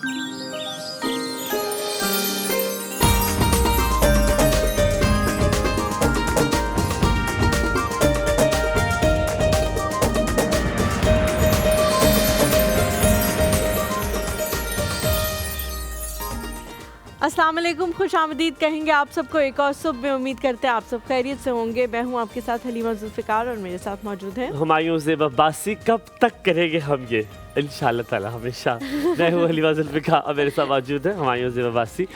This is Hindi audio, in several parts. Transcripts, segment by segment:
अस्सलाम वालेकुम, खुश आमदीद कहेंगे आप सबको एक और सुबह में। उम्मीद करते हैं आप सब खैरियत से होंगे। मैं हूं आपके साथ हलीमा जुल्फ़िकार और मेरे साथ मौजूद है हुमायूं ज़ेब अब्बासी। कब तक करेंगे हम ये, इंशाल्लाह ताला हमेशा। मैं हूँ हलीमा जुल्फ़िकार और मेरे साथ मौजूद है हुमायूं ज़ेब अब्बासी।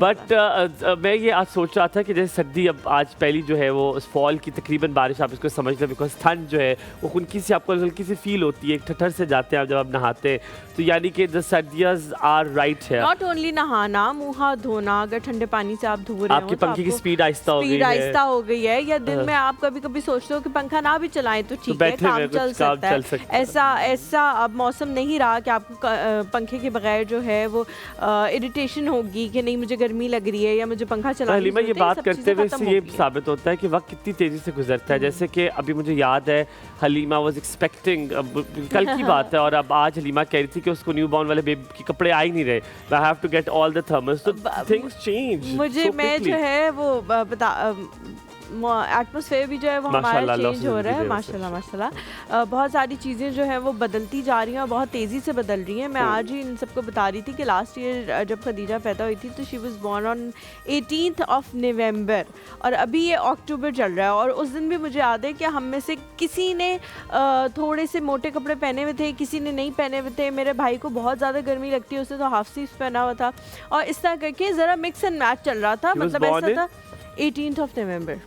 बट मैं ये आज सोच रहा था कि जैसे सर्दी अब आज पहली जो है वो फॉल की तकरीबन बारिश आप इसको समझ लें, बिकॉज ठंड जो है वो हल्की सी आपको हल्की सी फील होती है, एक ठठर से जाते हैं आप जब आप नहाते हैं, तो यानी कि द सर्दियाज आर राइट है। नॉट ओनली नहाना, मुँह हाथ धोना, अगर ठंडे पानी से आप धो रहे हो आपके तो पंखे की स्पीड आहिस्ता हो गई है, या दिन में आप कभी कभी सोचते हो कि पंखा ना भी चलाएं तो ठीक है, काम चल सकता है। ऐसा अब मौसम नहीं रहा कि आपको पंखे के बगैर जो है वो इरिटेशन होगी कि नहीं मुझे गर्मी लग रही है या मुझे पंखा चलाना। हलीमा ये बात करते हुए इससे ये साबित होता है कि वक्त कितनी तेजी से गुजरता है। जैसे कि अभी मुझे याद है हलीमा वाज एक्सपेक्टिंग, कल की बात है, और अब आज हलीमा कह रही थी कि उसको न्यू बॉर्न वाले बेबी के कपड़े आ ही नहीं रहे। I have to get all the thermos, तो थिंग्स चेंज। मुझे मैं जो है वो एटमॉस्फेयर भी जो है वो हमारा चेंज हो रहा है, माशाल्लाह माशाल्लाह। बहुत सारी चीज़ें जो है वो बदलती जा रही हैं और बहुत तेज़ी से बदल रही हैं। मैं आज ही इन सबको बता रही थी कि लास्ट ईयर जब खदीजा पैदा हुई थी तो शी वाज बोर्न ऑन 18 नवंबर और अभी ये अक्टूबर चल रहा है। और उस दिन भी मुझे याद है कि हम में से किसी ने थोड़े से मोटे कपड़े पहने हुए थे, किसी ने नहीं पहने हुए थे। मेरे भाई को बहुत ज़्यादा गर्मी लगती है, उसने तो हाफ स्लीव्स पहना हुआ था और इस तरह करके ज़रा मिक्स एंड मैच चल रहा था। मतलब ऐसा था 18 नवंबर।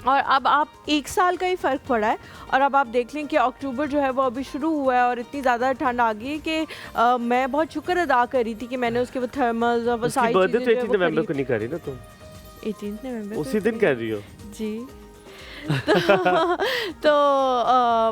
और अब आप एक साल का ही फ़र्क पड़ा है और अब आप देख लें कि अक्टूबर जो है वो अभी शुरू हुआ है और इतनी ज़्यादा ठंड आ गई है कि मैं बहुत शुक्र अदा कर रही थी कि मैंने उसके वो थर्मल्स और वो सारी चीज़ें 18 नवंबर को नहीं कर रही ना तुम? 18 नवंबर उसी दिन कर रही हो जी। तो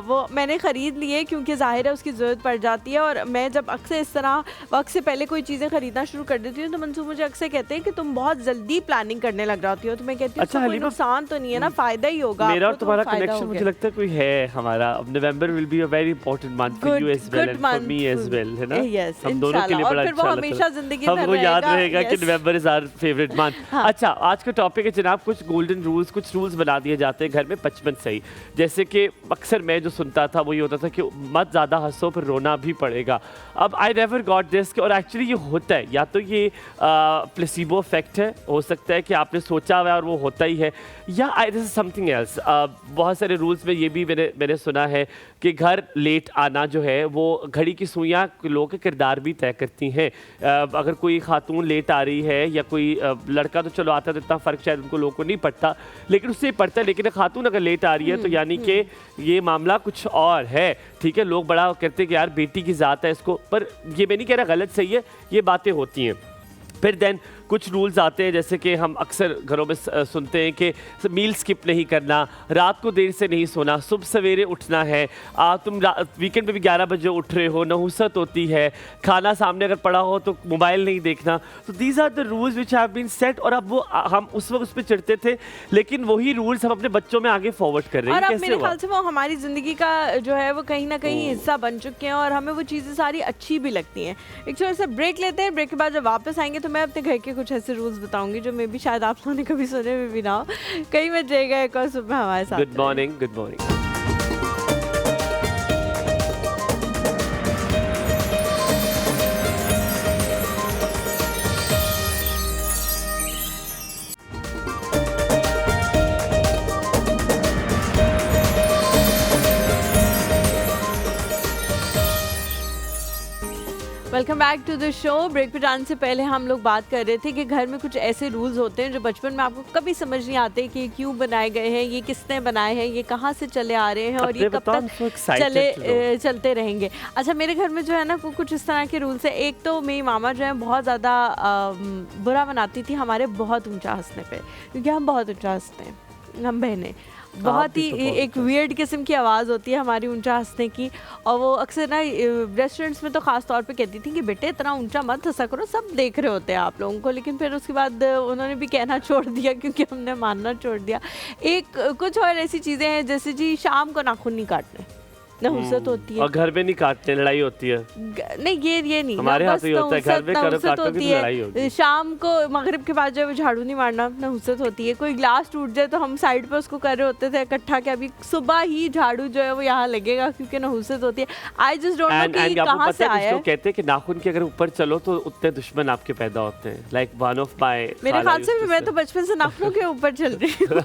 वो मैंने ख़रीद लिए क्योंकि ज़ाहिर है उसकी ज़रूरत पड़ जाती है। और मैं जब अक्सर इस तरह वक्त से पहले कोई चीज़ें ख़रीदना शुरू कर देती हूँ तो मंसूर मुझे अक्सर कहते हैं कि तुम बहुत जल्दी प्लानिंग करने लग जाती हो। तो मैं कहती हूँ अच्छा, कोई नुकसान तो नहीं है ना, फ़ायदा ही होगा। मेरा और तुम्हारा कनेक्शन मुझे लगता है कोई है हमारा। अब November will be a very important month for you as well and for me as well, है ना? हम दोनों के लिए बड़ा अच्छा हमेशा ज़िंदगी में हमको याद रहेगा कि November is our favourite month. अच्छा, आज का टॉपिक है जनाब कुछ गोल्डन रूल्स, कुछ रूल्स बना दिए जाते हैं घर में बचपन से ही। जैसे कि अक्सर मैं जो सुनता था वो ये होता था कि मत ज़्यादा हंसो फिर रोना भी पड़ेगा। अब आई नेवर गॉट दिस, और एक्चुअली ये होता है, या तो ये प्लेसिबो इफेक्ट है, हो सकता है कि आपने सोचा हुआ है और वो होता ही है, या दिस इज समथिंग एल्स। बहुत सारे रूल्स में ये भी मैंने सुना है कि घर लेट आना जो है वो घड़ी की सुइयाँ लोगों के किरदार भी तय करती हैं। अगर कोई खातून लेट आ रही है या कोई लड़का तो चलो आता है तो इतना फ़र्क शायद उनको लोगों को नहीं पड़ता, लेकिन उससे पड़ता है। लेकिन खातून अगर लेट आ रही है तो यानी कि ये मामला कुछ और है। ठीक है, लोग बड़ा कहते हैं कि यार बेटी की ज़ात है इसको, पर ये मैं नहीं कह रहा गलत सही है, ये बातें होती हैं। फिर देन कुछ रूल्स आते हैं जैसे कि हम अक्सर घरों में सुनते हैं कि मील स्किप नहीं करना, रात को देर से नहीं सोना, सुबह सवेरे उठना है, तुम वीकेंड पे भी 11 बजे उठ रहे हो, नहुसत होती है, खाना सामने अगर पड़ा हो तो मोबाइल नहीं देखना। तो these are the rules which have been set. और अब वो हम उस वक्त उस पर चिढ़ते थे, लेकिन वही रूल्स हम अपने बच्चों में आगे फॉरवर्ड कर रहे हैं। और अब मेरे ख्याल से वो हमारी ज़िंदगी का जो है वो कहीं ना कहीं हिस्सा बन चुके हैं और हमें वो चीज़ें सारी अच्छी भी लगती हैं। एक छोटा सा ब्रेक लेते हैं, ब्रेक के बाद जब वापस आएंगे तो मैं अपने घर के कुछ ऐसे रूल्स बताऊंगी जो मैं भी शायद आप लोगों ने कभी सुने भी ना हो। कहीं मत जाएगा एक और सुबह हमारे साथ। Good morning, good morning. Welcome back to the show. Break पे जाने से पहले हम लोग बात कर रहे थे कि घर में कुछ ऐसे रूल्स होते हैं जो बचपन में आपको कभी समझ नहीं आते कि क्यों बनाए गए हैं, ये किसने बनाए हैं, ये कहाँ से चले आ रहे हैं और ये कब तक चलते रहेंगे। अच्छा, मेरे घर में जो है ना कुछ इस तरह के रूल्स है। एक तो मेरी मामा जो है बहुत ज़्यादा बुरा मनाती थी हमारे बहुत ऊँचा हंसने पर, क्योंकि हम बहुत ऊँचा हंसते हैं, हम बहनें। बहुत ही एक वियर्ड किस्म की आवाज़ होती है हमारी ऊंचा हंसने की। और वो अक्सर ना रेस्टोरेंट्स में तो ख़ास तौर पे कहती थी कि बेटे इतना ऊंचा मत हंसा करो, सब देख रहे होते हैं आप लोगों को। लेकिन फिर उसके बाद उन्होंने भी कहना छोड़ दिया क्योंकि हमने मानना छोड़ दिया। एक कुछ और ऐसी चीज़ें हैं जैसे जी शाम को नाखून नहीं काटने, नहुसत होती है। और घर में नहीं काटते, लड़ाई होती है। नहीं ये नहीं, हमारे यहाँ तो ये होता है, घर में करो नहुसत काटोगे होती तो लड़ाई होगी। है। शाम को मगरिब के बाद जो है झाड़ू नहीं मारना, नहुसत होती है। कोई ग्लास टूट जाए तो हम साइड पे उसको कर रहे होते थे इकट्ठा कि अभी सुबह ही झाड़ू जो है वो यहाँ लगेगा, क्योंकि नहुसत होती है। आई जस्ट डोंट नो कि कहाँ से आया है। कहते हैं कि नाखून के अगर ऊपर चलो तो उतने दुश्मन आपके पैदा होते हैं। लाइक वन ऑफ माय, मेरे ख्याल से मैं तो बचपन से नाखूनों के ऊपर चल रही हूँ।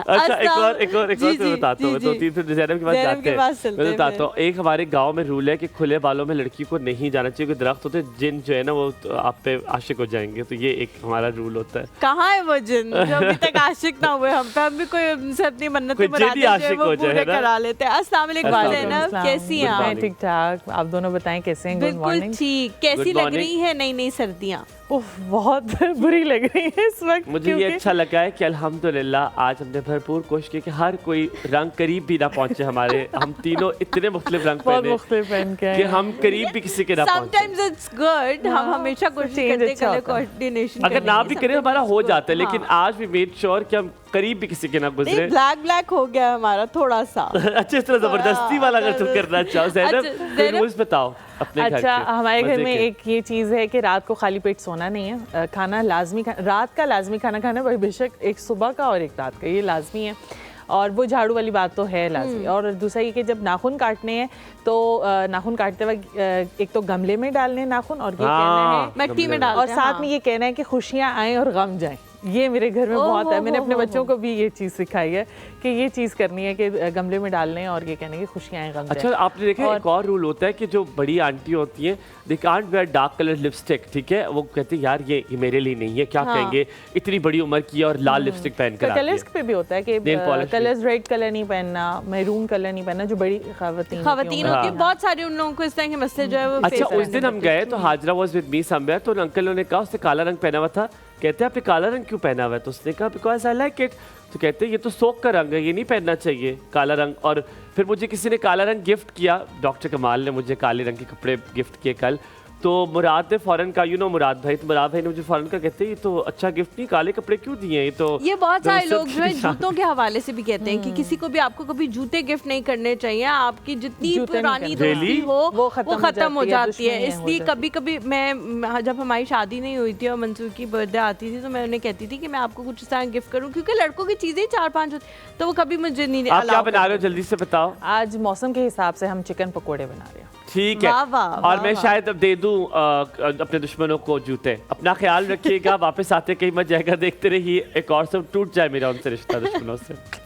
अच्छा, एक और बताता हूँ, तो तीन ज़ैनब के पास जाते हैं, मैं बताता हूँ। एक हमारे गांव में रूल है कि खुले बालों में लड़की को नहीं जाना चाहिए, क्योंकि दरख्त होते हैं जिन जो है ना वो आप पे आशिक हो जाएंगे, तो ये एक हमारा रूल होता है। कहाँ है वो जिन जो अभी तक आशिक ना हुए हम पे? हम भी कोई उनसे अपनी मन्नतें मुरादें वो पूरे करा लेते हैं। अस्सलाम वालेकुम ज़ैनब, कैसी हैं आप? ठीक ठाक, आप दोनों बताएं कैसे हैं? गुड बिल्कुल मॉर्निंग। ठीक। कैसी लग रही है नई नई सर्दियाँ? बहुत बुरी लग रही है इस वक्त। मुझे ये अच्छा लगा है कि अल्हम्दुलिल्लाह आज हमने भरपूर कोशिश की कि हर कोई रंग करीब भी ना पहुंचे हमारे। हम तीनों इतने मुख्तलिफ रंग पहने कि हम करीब भी किसी के ना पहुंचे। Sometimes it's good, हम हमेशा कोशिश करते हैं कलर कोऑर्डिनेशन। अगर ना भी करें हमारा हो जाता है, लेकिन आज भी मेड श्योर कि हम करीब भी किसी के ना गुजरे। ब्लैक हो गया हमारा थोड़ा सा। अच्छा, इस तरह जबरदस्ती वाला अगर तुम करना चाहो ज़ैनब, रूल्स बताओ अपने घर के। अच्छा, हमारे घर में एक ये चीज़ है कि रात को खाली पेट सोना नहीं है। खाना लाजमी, रात का लाजमी खाना खाना, बेशक एक सुबह का और एक रात का, ये लाजमी है। और वो झाड़ू वाली बात तो है लाजमी। और दूसरा ये कि जब नाखून काटने हैं तो नाखून काटते वक्त एक तो गमले में डालने नाखून, और ये कहना है मिट्टी में डालते हैं, और साथ में ये कहना है कि खुशियाँ आएँ और गम जाएं। ये मेरे घर में बहुत है। मैंने अपने बच्चों को भी ये चीज़ सिखाई है कि ये चीज़ करनी है कि गमले में डालने और ये कहने की खुशियाँ आएं, गम जाएं। अच्छा, आपने देखा एक और रूल होता है कि जो बड़ी आंटी होती हैं, they can't where dark colour lipstick, ठीक है? वो कहती है यार ये मेरे लिए नहीं है, क्या कहेंगे, इतनी बड़ी उम्र की है और लाल लिपस्टिक पहन कर आती है। कलर्स पे भी होता है कि कलर्स रेड कलर नहीं पहनना, मैरून कलर नहीं पहनना, जो बड़ी खवातीन होती है। बहुत सारे उन लोगों को इस तरह के मसले जो है वो। अच्छा, उस दिन हम गए तो Hajra was with me somewhere, तो अंकल ने कहा उसने काला रंग पहना हुआ था। कहते हैं आपने काला रंग क्यों पहना हुआ है? तो उसने कहा बिकॉज आई लाइक इट। तो कहते हैं ये तो सोक का रंग है, ये नहीं पहनना चाहिए काला रंग। और फिर मुझे किसी ने काला रंग गिफ्ट किया, डॉक्टर कमाल ने मुझे काले रंग के कपड़े गिफ्ट किए कल। तो मुराद ने फ़ौरन कहा, मुराद भाई, तो मुराद भाई ने मुझे फ़ौरन का कहते हैं ये तो अच्छा गिफ्ट नहीं, काले कपड़े क्यों दिए हैं? ये बहुत सारे लोग जो है जूतों के हवाले से भी कहते हैं कि किसी को भी आपको कभी जूते गिफ्ट नहीं करने चाहिए। आपकी जितनी पुरानी दोस्ती हो वो खत्म हो जाती है। इसलिए कभी कभी मैं, जब हमारी शादी नहीं हुई थी और मंसूर की बर्थडे आती थी, तो मैं उन्हें कहती थी कि मैं आपको कुछ इस तरह गिफ्ट करूँ, क्योंकि लड़कों की चीज़ें 4-5 होती, तो वो कभी मुझे नहीं। आप क्या बना रहे हो जल्दी से बताओ? आज मौसम के हिसाब से हम चिकन पकोड़े बना रहे हैं। ठीक है, और मैं शायद अब दे दूं अपने दुश्मनों को जूते। अपना ख्याल रखिएगा, वापस आते कहीं मत जाएगा, देखते रहिए एक और सब टूट जाए मेरा उनसे रिश्ता दुश्मनों से।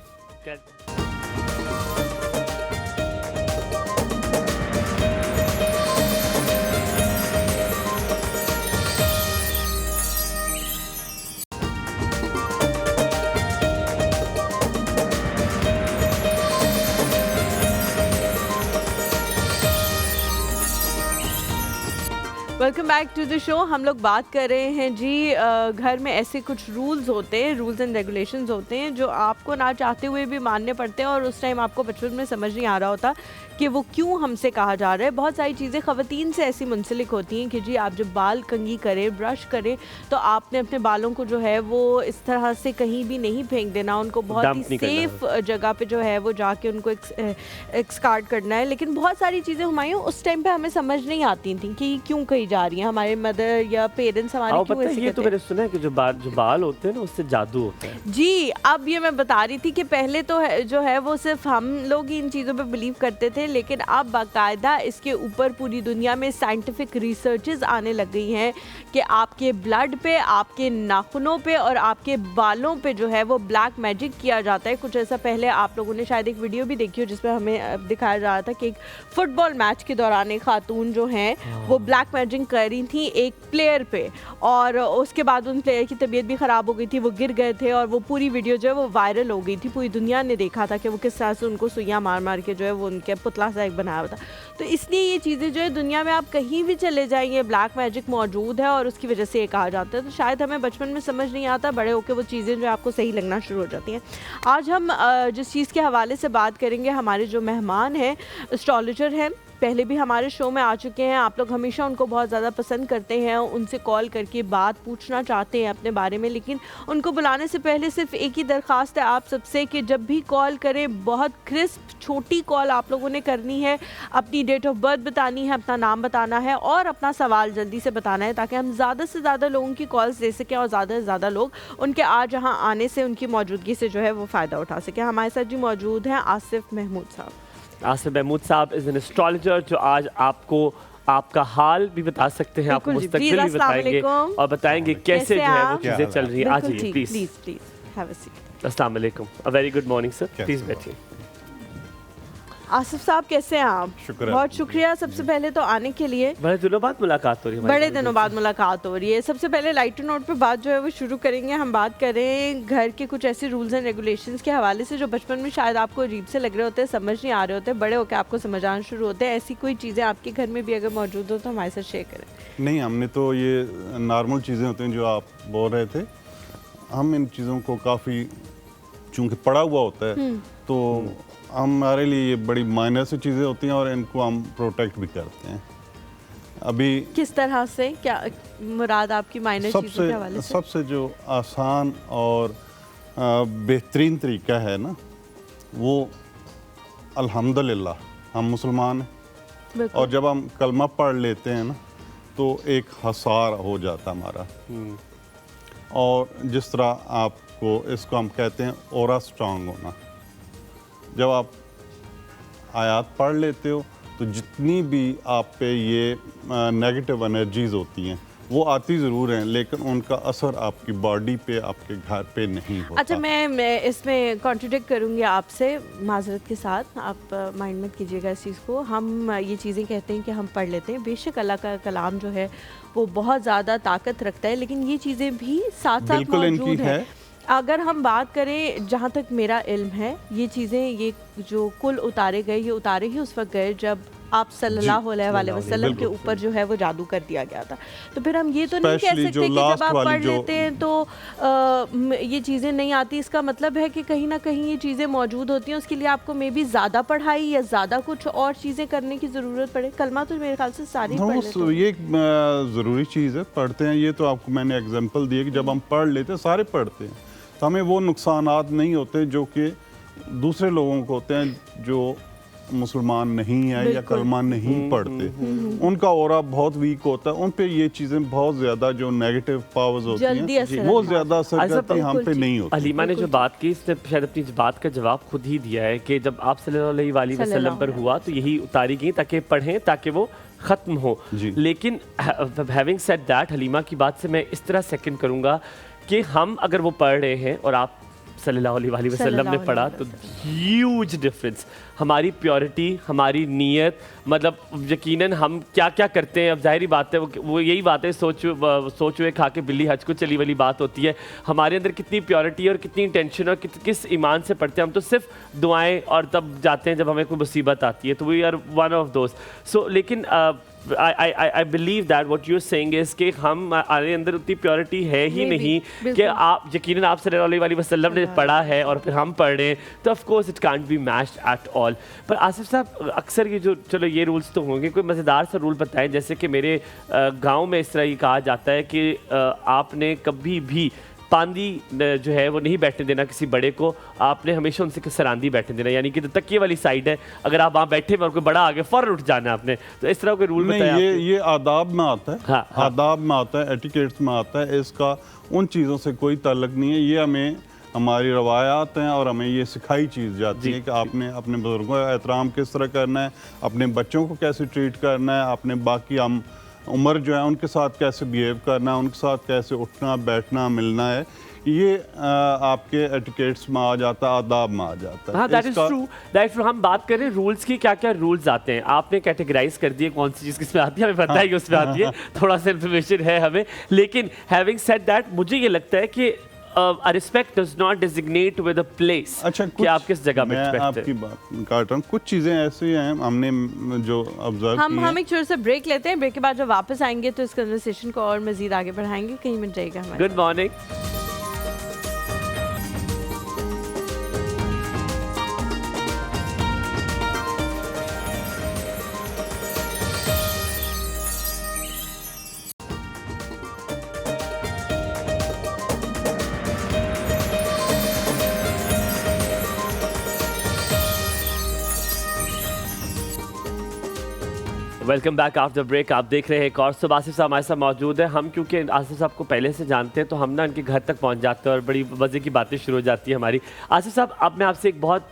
Welcome back to the show. हम लोग बात कर रहे हैं जी, घर में ऐसे कुछ रूल्स होते हैं, रूल्स एंड रेगुलेशंस होते हैं जो आपको ना चाहते हुए भी मानने पड़ते हैं, और उस टाइम आपको बचपन में समझ नहीं आ रहा होता कि वो क्यों हमसे कहा जा रहा है। बहुत सारी चीज़ें ख़वातीन से ऐसी मुंसलिक होती हैं कि जी आप जब बाल कंघी करें, ब्रश करें, तो आपने अपने बालों को जो है वो इस तरह से कहीं भी नहीं फेंक देना, उनको बहुत ही सेफ जगह पे जो है वो जाके उनको एक्सकार्ट करना है। लेकिन बहुत सारी चीज़ें हुमायूं उस टाइम पे हमें समझ नहीं आती थी कि क्यों कही जा रही हैं। हमारे मदर या पेरेंट्स हमारे क्यों ऐसे ये तो मैंने सुना है कि जो बाल होते हैं ना उससे जादू होता है। जी, अब ये मैं बता रही थी कि पहले तो जो है वो सिर्फ हम लोग ही इन चीज़ों पे बिलीव करते थे, लेकिन अब बाकायदा इसके ऊपर पूरी दुनिया में साइंटिफिक रिसर्चेस आने लग गई हैं कि आपके ब्लड पे, आपके नाखूनों पे और आपके बालों पे जो है वो ब्लैक मैजिक किया जाता है। कुछ ऐसा पहले आप लोगों ने शायद एक वीडियो भी देखी हो जिसमें हमें दिखाया जा रहा था कि एक फुटबॉल मैच के दौरान एक खातून जो हैं वो ब्लैक मैजिक कर रही थी एक प्लेयर पे, और उसके बाद उन प्लेयर की तबीयत भी ख़राब हो गई थी, वो गिर गए थे, और वो पूरी वीडियो जो है वो वायरल हो गई थी। पूरी दुनिया ने देखा था कि वो किस तरह से उनको सुइयाँ मार मार के जो है वो उनके पुतला सा एक बनाया हुआ था। तो इसलिए ये चीज़ें जो है दुनिया में आप कहीं भी चले जाएंगे ब्लैक मैजिक मौजूद है, और उसकी वजह से ये कहा जाता है। तो शायद हमें बचपन में समझ नहीं आता, बड़े होकर वो चीज़ें जो आपको सही लगना शुरू हो जाती हैं। आज हम जिस चीज़ के हवाले से बात करेंगे, हमारे जो मेहमान हैं एस्ट्रोलॉजर हैं पहले भी हमारे शो में आ चुके हैं, आप लोग हमेशा उनको बहुत ज़्यादा पसंद करते हैं, उनसे कॉल करके बात पूछना चाहते हैं अपने बारे में, लेकिन उनको बुलाने से पहले सिर्फ एक ही दरख्वास्त है आप सबसे कि जब भी कॉल करें बहुत क्रिस्प छोटी कॉल आप लोगों ने करनी है, अपनी डेट ऑफ बर्थ बतानी है, अपना नाम बताना है और अपना सवाल जल्दी से बताना है, ताकि हम ज़्यादा से ज़्यादा लोगों की कॉल्स दे सकें और ज़्यादा से ज़्यादा लोग उनके आज यहाँ आने से, उनकी मौजूदगी से जो है वो फ़ायदा उठा सकें। हमारे साथ जी मौजूद हैं आसिफ महमूद साहब। आसिफ महमूद साहब इज़ एन एस्ट्रोलॉजर जो आज आपको आपका हाल भी बता सकते हैं, आपको बिल्कुल जी, मुस्तकबिल भी अस्सलाम बताएंगे वालेकुम। और बताएंगे कैसे जो है वो आप? चीज़ें चल रही हैं। आ बिल्कुल जाइए ठीक, please. Please have a seat. अस्सलाम वालेकुम, a very good morning sir, कैसे प्लीज़ हो? बैठिए। आसिफ साहब कैसे हैं आप? शुक्र है। बहुत शुक्रिया सबसे पहले तो आने के लिए, बड़े दिनों बाद मुलाकात हो रही है हमारी। बड़े दिनों बाद मुलाकात हो रही है। सबसे पहले लाइटर नोट पे बात जो है वो शुरू करेंगे। हम बात करें घर के कुछ ऐसे रूल्स एंड रेगुलेशंस के हवाले से जो बचपन में शायद आपको अजीब से लग रहे होते हैं, समझ नहीं आ रहे होते, बड़े होकर आपको समझ आना शुरू होते हैं। ऐसी कोई चीज़ें आपके घर में भी अगर मौजूद हो तो हमारे साथ शेयर करें। नहीं, हमने तो ये नॉर्मल चीज़ें होती हैं जो आप बोल रहे थे, हम इन चीज़ों को काफ़ी चूँकि पड़ा हुआ होता है तो हमारे लिए ये बड़ी माइनर सी चीज़ें होती हैं और इनको हम प्रोटेक्ट भी करते हैं। अभी किस तरह से, क्या मुराद आपकी माइनर चीज़ों के हवाले से? सबसे जो आसान और बेहतरीन तरीका है ना, वो अल्हम्दुलिल्लाह हम मुसलमान हैं बिल्कुल। और जब हम कलमा पढ़ लेते हैं ना तो एक हसार हो जाता हमारा। और जिस तरह आपको इसको हम कहते हैं ओरा स्ट्रांग होना, जब आप आयात पढ़ लेते हो तो जितनी भी आप पे ये नेगेटिव एनर्जीज होती हैं वो आती ज़रूर हैं, लेकिन उनका असर आपकी बॉडी पे, आपके घर पे नहीं होता। अच्छा, मैं इसमें कॉन्ट्रडिक्ट करूँगी आपसे माजरत के साथ, आप माइंड मत कीजिएगा इस चीज़ को। हम ये चीज़ें कहते हैं कि हम पढ़ लेते हैं, बेशक अल्लाह का कलाम जो है वो बहुत ज़्यादा ताकत रखता है, लेकिन ये चीज़ें भी साथ साथ बिल्कुल इनकी मौजूद हैं। है। अगर हम बात करें, जहाँ तक मेरा इल्म है, ये चीज़ें, ये जो कुल उतारे गए, ये उतारे ही उस वक्त गए जब आप सल्लल्लाहु अलैहि वसल्लम के बिल्कुल ऊपर जो है वो जादू कर दिया गया था। तो फिर हम ये तो नहीं कह Especially सकते जो कि जब last आप वाली पढ़ जो- लेते हैं तो ये चीज़ें नहीं आती। इसका मतलब है कि कहीं ना कहीं ये चीज़ें मौजूद होती हैं, उसके लिए आपको मे बी ज़्यादा पढ़ाई या ज़्यादा कुछ और चीज़ें करने की ज़रूरत पड़े। कलमा तो मेरे ख्याल से सारी पढ़ लेते हैं। ये एक ज़रूरी चीज़ है, पढ़ते हैं। ये तो आपको मैंने एग्जांपल दिए कि जब हम पढ़ लेते हैं, सारे पढ़ते हैं, तो हमें वो नुकसानात नहीं होते जो कि दूसरे लोगों को होते हैं जो मुसलमान नहीं है या बिल्कुल। कलमा नहीं पढ़ते। उनका ऑरा बहुत वीक होता है, उन पे ये चीज़ें बहुत ज़्यादा जो नेगेटिव पावर्स होती जल्दी हैं असर वो करना। ज़्यादा असर अच्छा, करती हैं, हम पे बिल्कुल नहीं होती। अलीमा ने जो बात की, इसने शायद अपनी इस बात का जवाब खुद ही दिया है कि जब आप सल्लल्लाहु अलैहि वसल्लम पर हुआ तो यही उतारी गई ताकि पढ़ें, ताकि वो ख़त्म हो। जी। लेकिन हैविंग सेड दैट, हलीमा की बात से मैं इस तरह सेकंड करूँगा कि हम अगर वो पढ़ रहे हैं और आप सल्लल्लाहु अलैहि वसल्लम ने पढ़ा तो ह्यूज डिफरेंस, हमारी प्योरिटी, हमारी नीयत, मतलब यकीनन हम क्या क्या करते हैं। अब जाहिर बात है वो यही बात है, सोच खा के बिल्ली हज को चली वाली बात होती है। हमारे अंदर कितनी प्योरिटी और कितनी इंटेंशन और किस ईमान से पढ़ते हैं। हम तो सिर्फ दुआएं और तब जाते हैं जब हमें कोई मुसीबत आती है, तो वी आर वन ऑफ दोस्त। सो लेकिन I believe that what you're saying is कि हमारे अंदर उतनी प्योरिटी है ही Maybe, नहीं कि बिल्कुल। आप यकीनन आप सल्लल्लाहु अलैहि वसल्लम ने पढ़ा है और फिर हम पढ़ रहे हैं, तो of course it can't be matched at all. पर आसिफ साहब, अक्सर ये जो, चलो ये रूल्स तो होंगे, कोई मज़ेदार सा रूल बताएं। जैसे कि मेरे गांव में इस तरह ये कहा जाता है कि आपने कभी भी पांदी जो है वो नहीं बैठने देना किसी बड़े को, आपने हमेशा उनसे सरांदी बैठने देना, यानी कि जो तकिए वाली साइड है, अगर आप वहाँ बैठे और कोई बड़ा आगे फौरन उठ जाना आपने। तो इस तरह कोई रूल नहीं, बताया? ये आदाब में आता है। हाँ, हाँ। आदाब में आता है, एटिकेट्स में आता है। इसका उन चीज़ों से कोई ताल्लुक नहीं है। ये हमें हमारी रवायात हैं और हमें ये सिखाई चीज़ जाती है कि आपने अपने बुजुर्गों का एहतराम किस तरह करना है, अपने बच्चों को कैसे ट्रीट करना है, अपने बाकी हम उम्र जो है उनके साथ कैसे बिहेव करना है, उनके साथ कैसे उठना बैठना मिलना है। ये आपके एटिकेट्स में आ जाता है, आदाब में आ जाता है। हाँ, दैट इज ट्रू। हम बात करें रूल्स की, क्या क्या रूल्स आते हैं? आपने कैटेगराइज कर दिए कौन सी चीज़ किसमें आती है, हमें पता है कि उसमें आती है, थोड़ा सा इन्फॉर्मेशन है हमें। लेकिन हैविंग सेड दैट, मुझे ये लगता है कि a respect does not designate with a place। अच्छा, कि आप किस जगह में मैं respect आपकी है। बात काट रहा हूँ। कुछ चीज़ें ऐसी हैं हमने जो ऑब्जर्व की हैं। हम एक छोटा सा ब्रेक लेते हैं। ब्रेक के बाद जब वापस आएंगे तो इस कन्वर्सेशन को और मजीद आगे बढ़ाएंगे। कहीं मत जाइएगा हमारे। Good morning. Welcome back after break. आप देख रहे हैं एक और सुबह। आसिफ साहब हमारे साथ मौजूद है। हम क्योंकि आसिफ साहब को पहले से जानते हैं तो हम ना इनके घर तक पहुंच जाते हैं और बड़ी मज़े की बातें शुरू हो जाती है हमारी। आसिफ साहब, अब मैं आपसे एक बहुत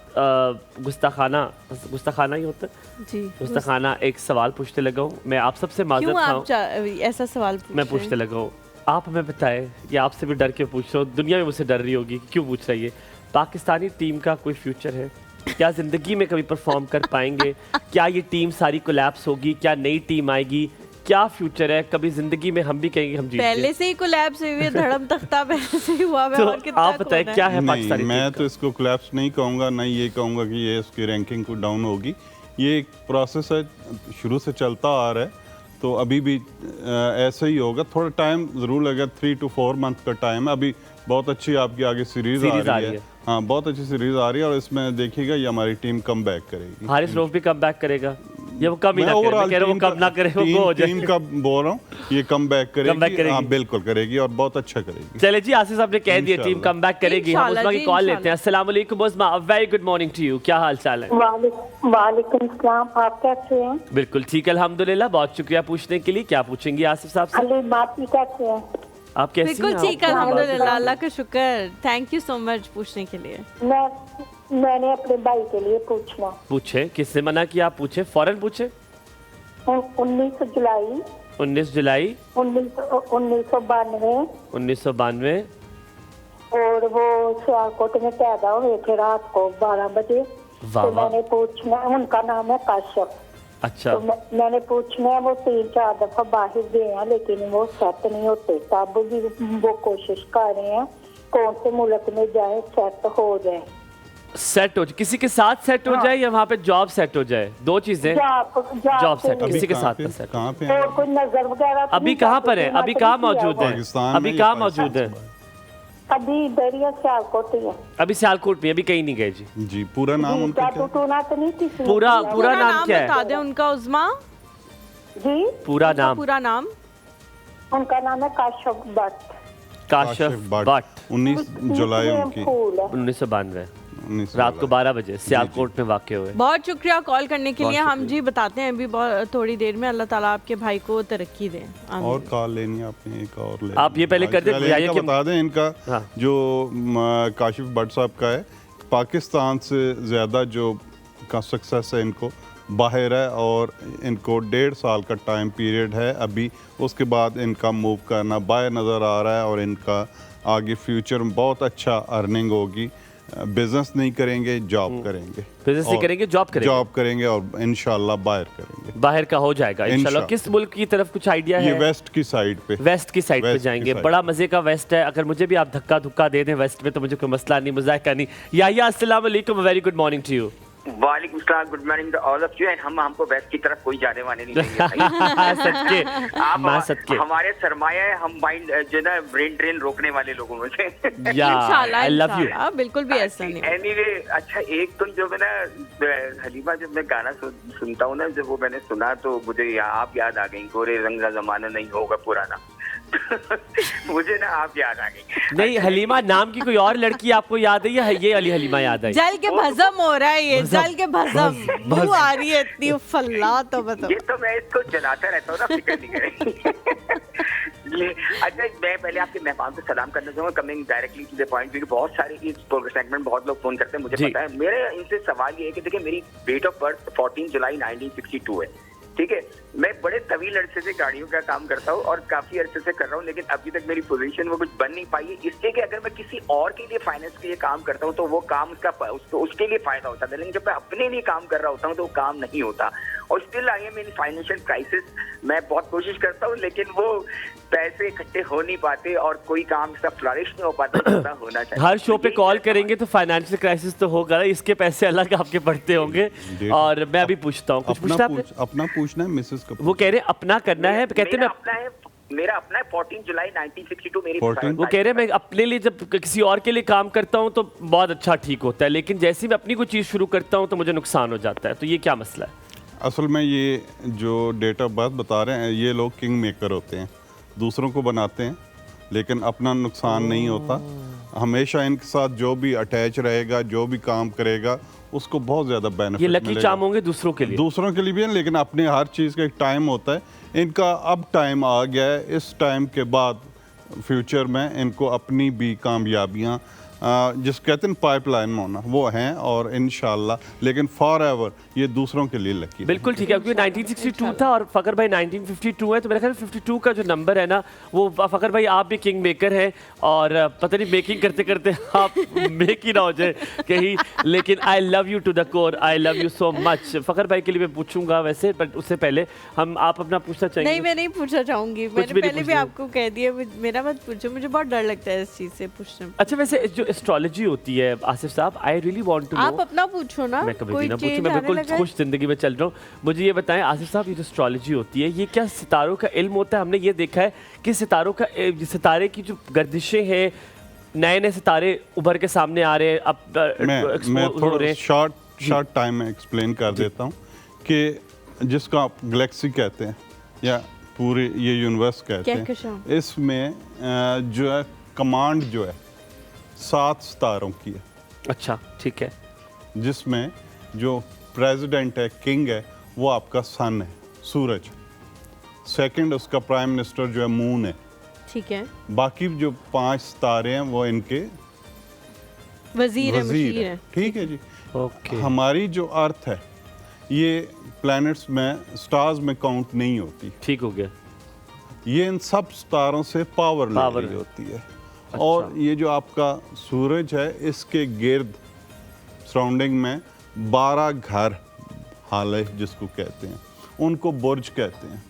गुस्ताखाना ही होता है जी, गुस्ताखाना एक सवाल पूछने लगा हूँ। मैं आप सबसे क्यों माजरत आप खाऊं, ऐसा सवाल मैं पूछने लगा हूँ। आप हमें बताएं, ये आपसे भी डर के पूछ रहा हूँ, दुनिया में मुझसे डर रही होगी कि क्यों पूछ रही है, पाकिस्तानी टीम का कोई फ्यूचर है? क्या जिंदगी में कभी परफॉर्म कर पाएंगे? क्या ये टीम सारी कोलैप्स होगी? क्या नई टीम आएगी? क्या फ्यूचर है? कभी जिंदगी में हम भी कहेंगे हम जीत गए? पहले से ही कोलैप्स हुई है, धड़म तख्ता पहले से ही हुआ है तो और कितना आप बताएं क्या है नहीं, पाकिस्तानी मैं टीम तो इसको कोलैप्स नहीं कहूँगा, ना ये कहूँगा कि ये इसकी रैंकिंग को डाउन होगी। ये एक प्रोसेस है, शुरू से चलता आ रहा है, तो अभी भी ऐसा ही होगा। थोड़ा टाइम ज़रूर लगेगा, 3 to 4 मंथ का टाइम है। अभी बहुत अच्छी आपकी आगे सीरीज आ रही है। हाँ, बहुत अच्छी सीरीज आ रही है और इसमें देखिएगा ये हमारी टीम कम बैक करेगी। हारिस रऊफ भी कम बैक करेगा? ये वो कम ही ना करे, मैं कह रहा हूँ वो कम ना करे, वो गो हो जाए। टीम का बोल रहा हूँ, ये कम बैक करेगी। हाँ, बिल्कुल करेगी और बहुत अच्छा करेगी। चले जी, आसिफ साहब ने कह दिया टीम कम बैक करेगी। हम उस्मा की कॉल लेते हैं। अस्सलाम वालेकुम Usma, very good morning to you. क्या हाल चाल है? वालेकुम सलाम, आप कैसे हैं? बिल्कुल ठीक, अल्हम्दुलिल्लाह। बहुत शुक्रिया पूछने के लिए। क्या पूछेंगे आसिफ साहब से? अली बाती कैसे हैं? आप कैसी हैं? बिल्कुल ठीक है, अल्हम्दुलिल्लाह, अल्लाह का शुक्र। थैंक यू सो मच पूछने के लिए। मैंने अपने भाई के लिए पूछना। पूछे, किसने मना किया? आप पूछे, फौरन पूछे। 19 जुलाई 19 जुलाई 1992 1992 और वो सियालकोट में पैदा हुए थे रात को 12 बजे। वाह तो वाह। मैंने पूछना, उनका नाम है काश्यप। अच्छा, तो मैंने पूछना है, वो 3-4 दफा बाहर गए हैं लेकिन वो सेट नहीं होते। तब भी वो कोशिश कर रहे हैं कौन से मुल्क में जाए सेट हो जाए। सेट हो किसी के साथ सेट हो जाए या वहाँ पे जॉब सेट हो जाए? दो चीजें। जॉब सेट, के लिए। किसी के कहाँ साथ पे- सेट। कहाँ पे और कोई नजर वगैरह तो अभी नहीं कहाँ पर करते, है? अभी कहाँ मौजूद है? पाकिस्तान अभी में कहाँ या मौजूद है? अभी इधर ही है, सियालकोट ही है। अभी सियालकोट में, अभी कहीं नहीं गए जी। जी, पूरा नाम उनका क्या? टूटूना तो नहीं किसी ने पूरा किया। पूरा नाम क्या है? बता दें उनका उस्मा, जी, पूरा नाम? पूरा नाम। उनका नाम है काश्यप भट्ट। काशिफ भट्ट। 19 जुलाई मुस्लिम उनकी, फूल है। 1992 19 रात को जुलाई। 12 बजे सियालकोट में वाक़ हुए। बहुत शुक्रिया कॉल करने के बहुत लिए। हम शुक्रिया। जी बताते हैं अभी बहुत थोड़ी देर में। अल्लाह ताला आपके भाई को तरक्की दे। आमीन। और कॉल लेनी है आपने, एक और ले आप ये पहले कर दें, पहले भैया इनका कि- बता दें इनका हाँ। जो काशिफ भट्ट साहब का है, पाकिस्तान से ज़्यादा जो का सक्सेस है इनको बाहर है और इनको 1.5 साल का टाइम पीरियड है अभी। उसके बाद इनका मूव करना बाहर नज़र आ रहा है और इनका आगे फ्यूचर में बहुत अच्छा अर्निंग होगी। बिजनेस नहीं करेंगे, जॉब करेंगे। बिजनेस नहीं और करेंगे, जॉब करेंगे। जॉब करेंगे और इंशाल्लाह बाहर करेंगे। बाहर का हो जाएगा इंशाल्लाह। इंशाल्लाह। किस मुल्क की तरफ कुछ आइडिया ये है? वेस्ट की साइड पे, वेस्ट की साइड पे वेस्ट की जाएंगे। साइड। बड़ा मजे का वेस्ट है। अगर मुझे भी आप धक्का धुक्का दे दें वेस्ट में तो मुझे कोई मसला नहीं, मुज़ाहिका नहीं। याहिया, अस्सलाम वालेकुम, very good morning to you. वालेकुम सलाम, good morning to all of you. And हमको वेस्ट की तरफ कोई जाने वाले नहीं चाहिए। सदके आप मां सदके। हमारे सरमाया है, हम माइंड जो है ना ब्रेन ड्रेन रोकने वाले लोगों में से। या इंशाल्लाह, आई लव यू। इंशाल्लाह, बिल्कुल भी ऐसा नहीं होगा। एनीवे, अच्छा एक तो जो मैं ना हलीमा, जब मैं गाना सुनता हूँ ना, जब वो मैंने सुना तो मुझे आप याद आ गई। गोरे रंग का जमाना नहीं होगा पुराना। मुझे ना आप याद आ गई। नहीं, हलीमा नाम की कोई और लड़की आपको याद है या ये अली हलीमा याद आई? जल के भस्म हो रहा है ये, जल के भस्म बस। बू आ रही है इतनी फल्ला। तो बताओ, ये तो मैं इसको जलाता रहता हूँ ना, फिक्र नहीं करेंगे। अच्छा, मैं पहले आपके मेहमान को सलाम करना चाहूँगा, coming directly to the point, क्योंकि बहुत सारे इस सेगमेंट बहुत लोग फोन करते हैं, मुझे जी। पता है। मेरे इनसे सवाल ये है कि देखिए, मेरी डेट ऑफ बर्थ 14 जुलाई 1962 है, ठीक है। मैं बड़े तवील अरसे से गाड़ियों का काम करता हूँ और काफी अरसे से कर रहा हूँ, लेकिन अभी तक मेरी पोजीशन वो कुछ बन नहीं पाई है, इसलिए कि अगर मैं किसी और के लिए फाइनेंस के लिए काम करता हूँ तो वो काम उसके लिए फायदा होता है, लेकिन जब मैं अपने लिए काम कर रहा होता हूँ तो वो काम नहीं होता। और still I am in financial crisis. मैं बहुत कोशिश करता हूँ लेकिन वो पैसे इकट्ठे हो नहीं पाते और कोई काम इसका फ्लरिश नहीं हो पाता जैसा होना चाहिए। हर शो पे कॉल करेंगे तो फाइनेंशियल क्राइसिस तो होगा, इसके पैसे अलग आपके बढ़ते होंगे। और मैं अभी पूछता हूँ, कुछ पूछना आपने? अपना पूछना है मिसेस का। वो कह रहे अपना करना है, कहते मैं मेरा अपना है 14 जुलाई 1962 मेरी 14 वो कह रहे हैं मैं अपने लिए जब किसी और के लिए काम करता हूँ तो बहुत अच्छा ठीक होता है, लेकिन जैसे ही मैं अपनी कोई चीज़ शुरू करता हूँ तो मुझे नुकसान हो जाता है। तो ये क्या मसला है? असल में ये जो डेट ऑफ बर्थ बता रहे हैं, ये लोग किंग मेकर होते हैं, दूसरों को बनाते हैं लेकिन अपना नुकसान नहीं होता। हमेशा इनके साथ जो भी अटैच रहेगा, जो भी काम करेगा, उसको बहुत ज़्यादा ये बेनिफिट लकी मिलेगा। चार्म होंगे दूसरों के लिए। दूसरों के लिए भी है, लेकिन अपने हर चीज़ का एक टाइम होता है। इनका अब टाइम आ गया है, इस टाइम के बाद फ्यूचर में इनको अपनी भी कामयाबियाँ जिस कहते हैं पाइपलाइन में होना, वो हैं, और इंशाल्लाह, लेकिन फॉर एवर ये दूसरों के लिए लकी है। बिल्कुल ठीक है, क्योंकि 1962 था और फ़खर भाई 1952 है, तो मेरे ख्याल 52 का जो नंबर है ना, वो फ़खर भाई आप भी किंग मेकर हैं, और पता नहीं मेकिंग करते करते आप मेक ही ना हो जाए कहीं, लेकिन I love you to the core, I love you so much. Fakhar भाई के लिए मैं पूछूंगा वैसे, पर उससे पहले आप अपना पूछना चाहेंगे? नहीं, मैं नहीं पूछना चाहूंगी, मैंने भी नहीं पहले भी पूछना। आपको कह दिया, मेरा मत पूछो, मुझे बहुत डर लगता है इस चीज़ से पूछने में। अच्छा, वैसे जो एस्ट्रोलॉजी होती है आसिफ साहब, I really want to know. आप अपना पूछो ना, मैं कभी कोई भी ना पूछूं, change मैं आने बिल्कुल लगा है? खुश जिंदगी में चल रहा हूँ। मुझे ये बताएं आसिफ साहब, ये जो एस्ट्रोलॉजी होती है, ये क्या सितारों का इल्म होता है? हमने ये देखा है कि सितारे की जो गर्दिशें हैं, नए नए सितारे उभर के सामने आ रहे हैं, अब मैं expose हो रहे थोड़ा हैं। शॉर्ट टाइम में एक्सप्लेन कर देता हूँ कि जिसको आप गैलेक्सी कहते हैं या पूरे ये यूनिवर्स कहते कहकशां। हैं, इसमें जो है कमांड जो है 7 सितारों की है, अच्छा, ठीक है। जिसमें जो प्रेसिडेंट है, किंग है, वो आपका सन है, सूरज। सेकंड उसका प्राइम मिनिस्टर जो है मून है। ठीक है, बाकी जो 5 सितारे हैं वो इनके वजीर है, वजीर मशीर है। है। ठीक है जी। ओके, हमारी जो अर्थ है, ये प्लैनेट्स में, स्टार्स में काउंट नहीं होती, ठीक हो गया। ये इन सब सितारों से पावर ले पावर रही है। होती है। और ये जो आपका सूरज है, इसके गिर्द सराउंडिंग में 12 घर हाले जिसको कहते हैं, उनको बुर्ज कहते हैं।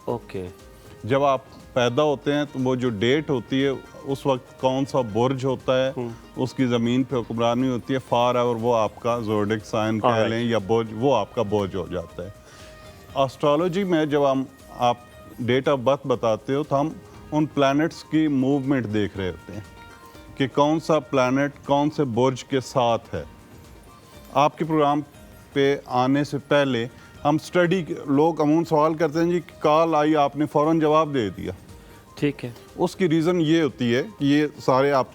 ओके, जब आप पैदा होते हैं तो वो जो डेट होती है, उस वक्त कौन सा बुर्ज होता है, उसकी ज़मीन पे हुक्मरानी होती है, फार और वो आपका ज़ोडिक साइन कह Alright. लें या बुर्ज, वो आपका बुर्ज हो जाता है। एस्ट्रोलॉजी में जब आप डेट ऑफ बर्थ बताते हो, तो हम उन प्लैनेट्स की मूवमेंट देख रहे होते हैं कि कौन सा प्लैनेट कौन से बुर्ज के साथ है। आपके प्रोग्राम पे आने से पहले हम स्टडी, लोग अमूमन सवाल करते हैं जी, कॉल आई आपने फ़ौरन जवाब दे दिया। ठीक है। उसकी रीज़न ये होती है कि ये सारे आप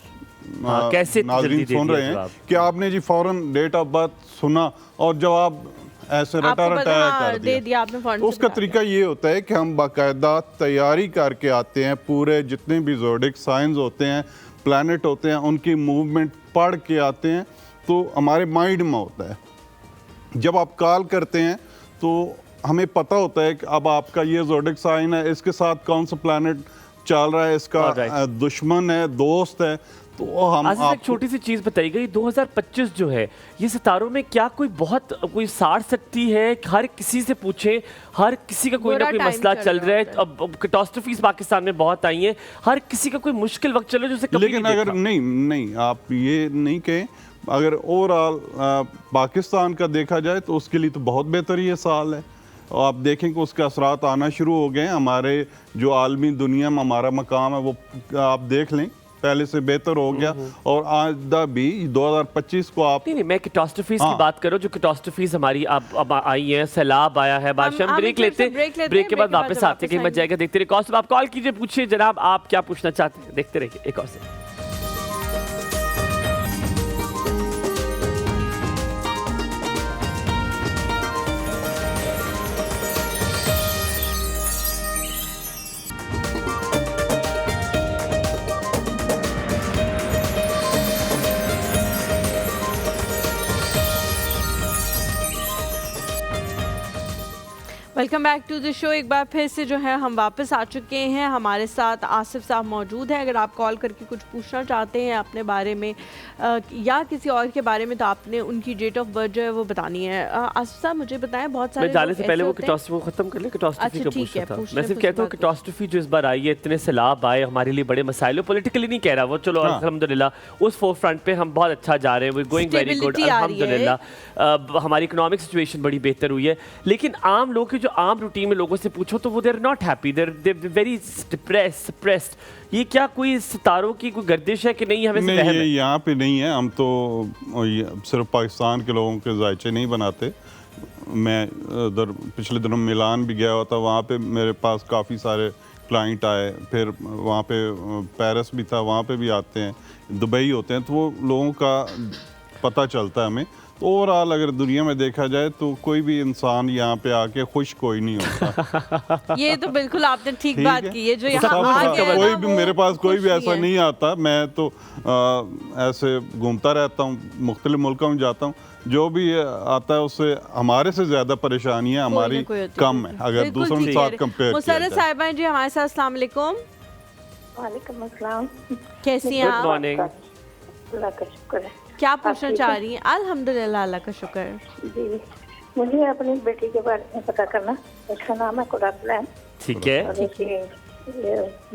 हाँ, कैसे जल्दी नाज़रीन दे सुन दिया रहे हैं जवाब? कि आपने जी फ़ौरन डेट ऑफ बर्थ सुना और जवाब ऐसे रटा आपको पता, रटाया हाँ, कर दे दिया आपने फौरन से उसका बता तरीका ये होता है कि हम बाकायदा तैयारी करके आते हैं, पूरे जितने भी ज़ोडिक साइंस होते हैं, प्लैनेट होते हैं, उनकी मूवमेंट पढ़ के आते हैं, तो हमारे माइंड में होता है। जब आप कॉल करते हैं तो हमें पता होता है कि अब आपका ये ज़ोडिक साइन है, इसके साथ कौन सा प्लैनेट चल रहा है, इसका Alright. दुश्मन है, दोस्त है, तो हम आसिफ, एक छोटी सी चीज बताई गई, 2025 जो है, ये सितारों में क्या कोई साठ सकती है? हर किसी से पूछे, हर किसी का कोई ना बुरा कोई time मसला चल चल रहा रहा है। होता है। अब कैटास्ट्रोफीज पाकिस्तान में बहुत आई हैं, हर किसी का कोई मुश्किल वक्त चल रहा है जो उसे कभी लेकिन नहीं अगर देखा। नहीं आप ये नहीं कहें, अगर ओवरऑल पाकिस्तान का देखा जाए तो उसके लिए तो बहुत बेहतर ये साल है। और आप देखें कि उसके असरात आना शुरू हो गए हैं। हमारे जो आलमी दुनिया में हमारा मकाम है, वो आप देख लें, पहले से बेहतर हो गया। और आज भी 2025 को आप नहीं, मैं कैटास्ट्रोफीज की हाँ। बात करो, जो कैटास्ट्रोफीज हमारी अब आई हैं, सैलाब आया है, बादशाह। हम हम ब्रेक एक लेते मिनट से break लेते ब्रेक हैं, के break बाद के बाद वापस जब आते हैं, कहीं वापस मत जाएगा। देखते रहिए कॉस्ट। आप कॉल कीजिए, पूछिए जनाब आप क्या पूछना चाहते हैं। देखते रहिए एक और से। Welcome back to the show. एक बार फिर से जो है हम वापस आ चुके हैं। हमारे साथ आसिफ साहब मौजूद हैं। अगर आप कॉल करके कुछ पूछना चाहते हैं अपने बारे में या किसी और के बारे में, तो आपने उनकी डेट ऑफ बर्थ जो है वो बतानी है। आसिफ साहब मुझे बताएं, बहुत सारे मैं जाने लोग से पहले ऐसे वो होते हैं- कैटास्ट्रोफी खत्म कर ले। कैटास्ट्रोफी अच्छा, का ठीक पूछना है, था। पूछ मैं लें, सिर्फ फिर कहता हूँ उसके बाद कैटास्ट्रोफी जो इस बार आई है, इतने सैलाब आए, हमारे लिए बड़े मसाइल। पॉलिटिकली नहीं कह रहा वो, चलो हाँ। अल्हम्दुलिल्लाह उस फोर फ्रंट पे हम बहुत अच्छा जा रहे हैं, we going very good Stability आ रही है। अल्हम्दुलिल्लाह। हमारी इकोनॉमिक सिचुएशन बड़ी बेहतर हुई है, लेकिन आम लोग की जो आम रूटीन में लोगों से पूछो तो वो they're not happy, they're very depressed. ये क्या कोई सितारों की कोई गर्दिश है कि नहीं? हमें नहीं, वहम ये है। यहाँ पे नहीं है। हम तो ये सिर्फ पाकिस्तान के लोगों के जायचे नहीं बनाते। मैं उधर पिछले दिनों मिलान भी गया हुआ था, वहाँ पे मेरे पास काफ़ी सारे क्लाइंट आए, फिर वहाँ पे पेरिस भी था, वहाँ पे भी आते हैं, दुबई होते हैं, तो वो लोगों का पता चलता है हमें। तो ओवरऑल अगर दुनिया में देखा जाए तो कोई भी इंसान यहाँ पे आके खुश कोई नहीं होता। ये तो बिल्कुल आपने ठीक बात है? की है। जो तो यहाँ सब आ गया है कोई ना, भी वो मेरे पास कोई खुश भी ऐसा है। नहीं आता। मैं तो ऐसे घूमता रहता हूँ, मुख्तलिफ मुल्कों में जाता हूँ, जो भी आता है उससे हमारे से ज़्यादा परेशानियाँ कोई ना हमारी कोई होती है, कम है अगर बिल्कुल दूसरों के ठीक कह साथ रहे। कंपेयर किया मुसर्रत जाए। साहिबा जी हमारे साथ, अस्सलाम वालेकुम, वालेकुम अस्सलाम। कैसी हैं गुड आप? मॉर्निंग। अल्लाह का शुक्र है। क्या पूछना ठीक चाह है? रही हैं? अल्हम्दुलिल्लाह, अल्लाह का शुक्र। जी, मुझे अपनी बेटी के बारे में पता करना। उसका नाम है कुरातलैन ठीक है, और उसकी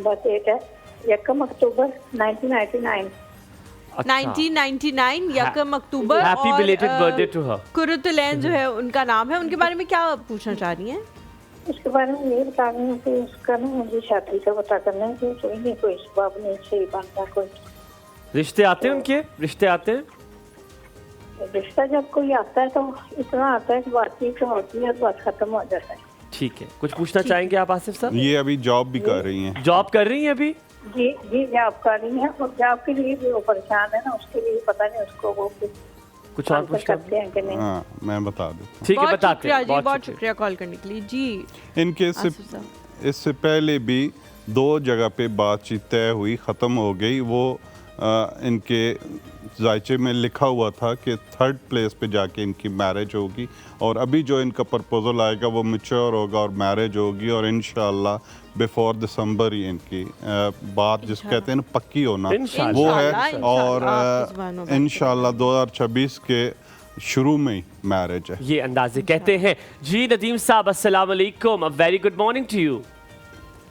बर्थ डेट है 1 अक्टूबर 1999। 1999 यकम अक्टूबर। Happy belated birthday to her. Qurratulain जो है उनका नाम है। उनके बारे में क्या पूछना चाह रही हैं? उसके बारे में ये बता रही हूँ कि उसका ना मुझे शादी का पता करना है कि कोई नहीं, कोई सबब नहीं सही बनता, कोई रिश्ते आते हैं उनके? रिश्ते आते हैं? रिश्ता जब कोई आता है तो इतना आता है कि बातचीत होती है, बात खत्म हो जाता है। ठीक है, कुछ पूछना चाहेंगे आप आसिफ साहब? ये अभी जॉब भी कर रही हैं। जॉब कर रही हैं अभी? जी जी, जॉब कर रही है और जॉब के लिए भी वो परेशान है ना, उसके लिए पता नहीं उसको वो कुछ और आंसर पूछना? करते हैं कि नहीं। हाँ, मैं बता देता हूँ। ठीक है, बहुत बताते शुक्रिया हैं। जी, बहुत बहुत शुक्रिया कॉल करने के लिए जी। इनके आसिफ साहब। इससे पहले भी 2 जगह पे बातचीत तय हुई, ख़त्म हो गई। वो इनके जायचे में लिखा हुआ था कि 3rd प्लेस पे जाके इनकी मैरिज होगी, और अभी जो इनका प्रपोजल आएगा वो मैच्योर होगा और मैरिज होगी, और इंशाल्लाह बिफोर दिसंबर ही इनकी बात जिस कहते हैं ना पक्की होना, इंशाल्लाह। वो है। इंशाल्लाह, और आपकी ज़ुबान में बात इंशाल्लाह 2026 के शुरू में ही मैरिज है। ये अंदाजे कहते हैं। जी नदीम साहब, अस्सलाम वालेकुम, a very good morning to you.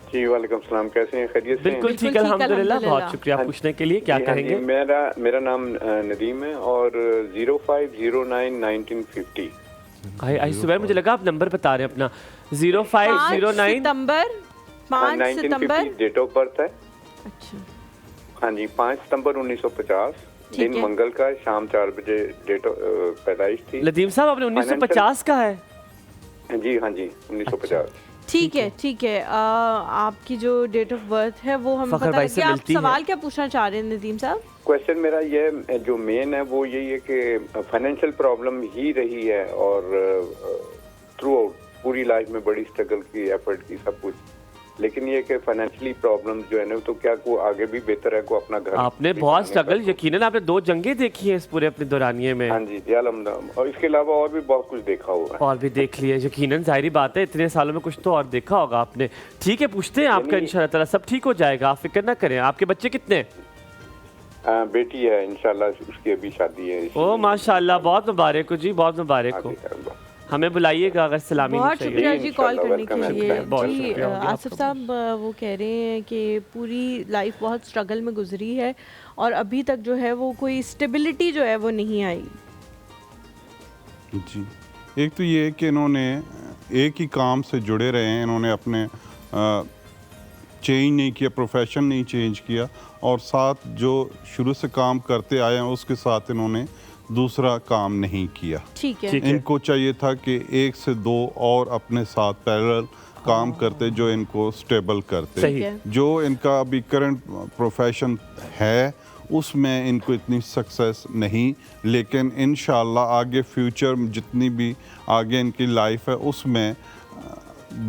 जी वालेकुम सलाम, कैसे हैं? खैरियत से हैं? बिल्कुल ठीक, ठीक, अल्हम्दुलिल्लाह। अल्हम्दुलिल्लाह। बहुत शुक्रिया पूछने के लिए। क्या जी, हाँ जी, कहेंगे? मेरा नाम नदीम है और 0509-1950। आई सुबह मुझे लगा आप नंबर बता रहे हैं अपना। 0509 सितंबर 5 सितंबर। 1950 डेट ऑफ बर्थ है। अच्छा, हाँ जी, 5 सितंबर 1950 ठीक दिन है। मंगल का, शाम 4 बजे डेट पैदाइश थी। लदीम साहब आपने 1950 का है? जी हाँ जी, 1950। ठीक है ठीक है। आपकी जो डेट ऑफ बर्थ है वो हम फखर पता भाई लग से गया। आप मिलती है। सवाल क्या पूछना चाह रहे हैं नदीम साहब? क्वेश्चन मेरा ये जो मेन है वो यही है कि फाइनेंशियल प्रॉब्लम ही रही है और थ्रू आउट पूरी लाइफ में बड़ी स्ट्रगल की, एफर्ट की, सब कुछ, लेकिन ये कि फाइनेंशियली प्रॉब्लम जो है ना, तो क्या को आगे भी बेहतर है को अपना घर आपने भी बहुत बनाने स्ट्रगल, का। यकीनन आपने 2 जंगें देखी हैं इस पूरे अपने दौरानिये में। हाँ जी जी, अल्हम्दुलिल्लाह, और इसके अलावा और भी बहुत कुछ देखा हुआ है। और भी देख लिए, यकीनन जाहिर बात है, इतने सालों में कुछ तो और देखा होगा आपने। ठीक है, पूछते हैं आपका, यानी- इंशाल्लाह ताला सब ठीक हो जाएगा, आप फिक्र ना करें। आपके बच्चे कितने हैं? बेटी है, इंशाल्लाह उसकी अभी शादी है। ओ माशाल्लाह, बहुत मुबारक हो जी, बहुत मुबारक हो। आगे करूंगा। हमें बुलाइएगा अगर सलामी बहुत चाहिए। शुक्रिया जी, जी कॉल इंशाल्लाह, करने के वेलकम है। लिए। बहुत जी शुक्रिया होगा आसिफ आपका। साहब वो कह रहे हैं कि पूरी लाइफ बहुत स्ट्रगल में गुजरी है और अभी तक जो है वो कोई स्टेबिलिटी जो है वो नहीं आई। जी, एक तो ये है कि इन्होंने एक ही काम से जुड़े रहे हैं, इन्होंने अपने चेंज नहीं किया, प्रोफेशन नहीं चेंज किया, और साथ जो शुरू से काम करते आए हैं उसके साथ इन्होंने दूसरा काम नहीं किया। ठीक है ठीक है। इनको चाहिए था कि 1 से 2 और अपने साथ पैरेलल काम करते जो इनको स्टेबल करते। सही। ठीक है। जो इनका अभी करंट प्रोफेशन है उसमें इनको इतनी सक्सेस नहीं, लेकिन इंशाल्लाह आगे फ्यूचर में जितनी भी आगे इनकी लाइफ है उसमें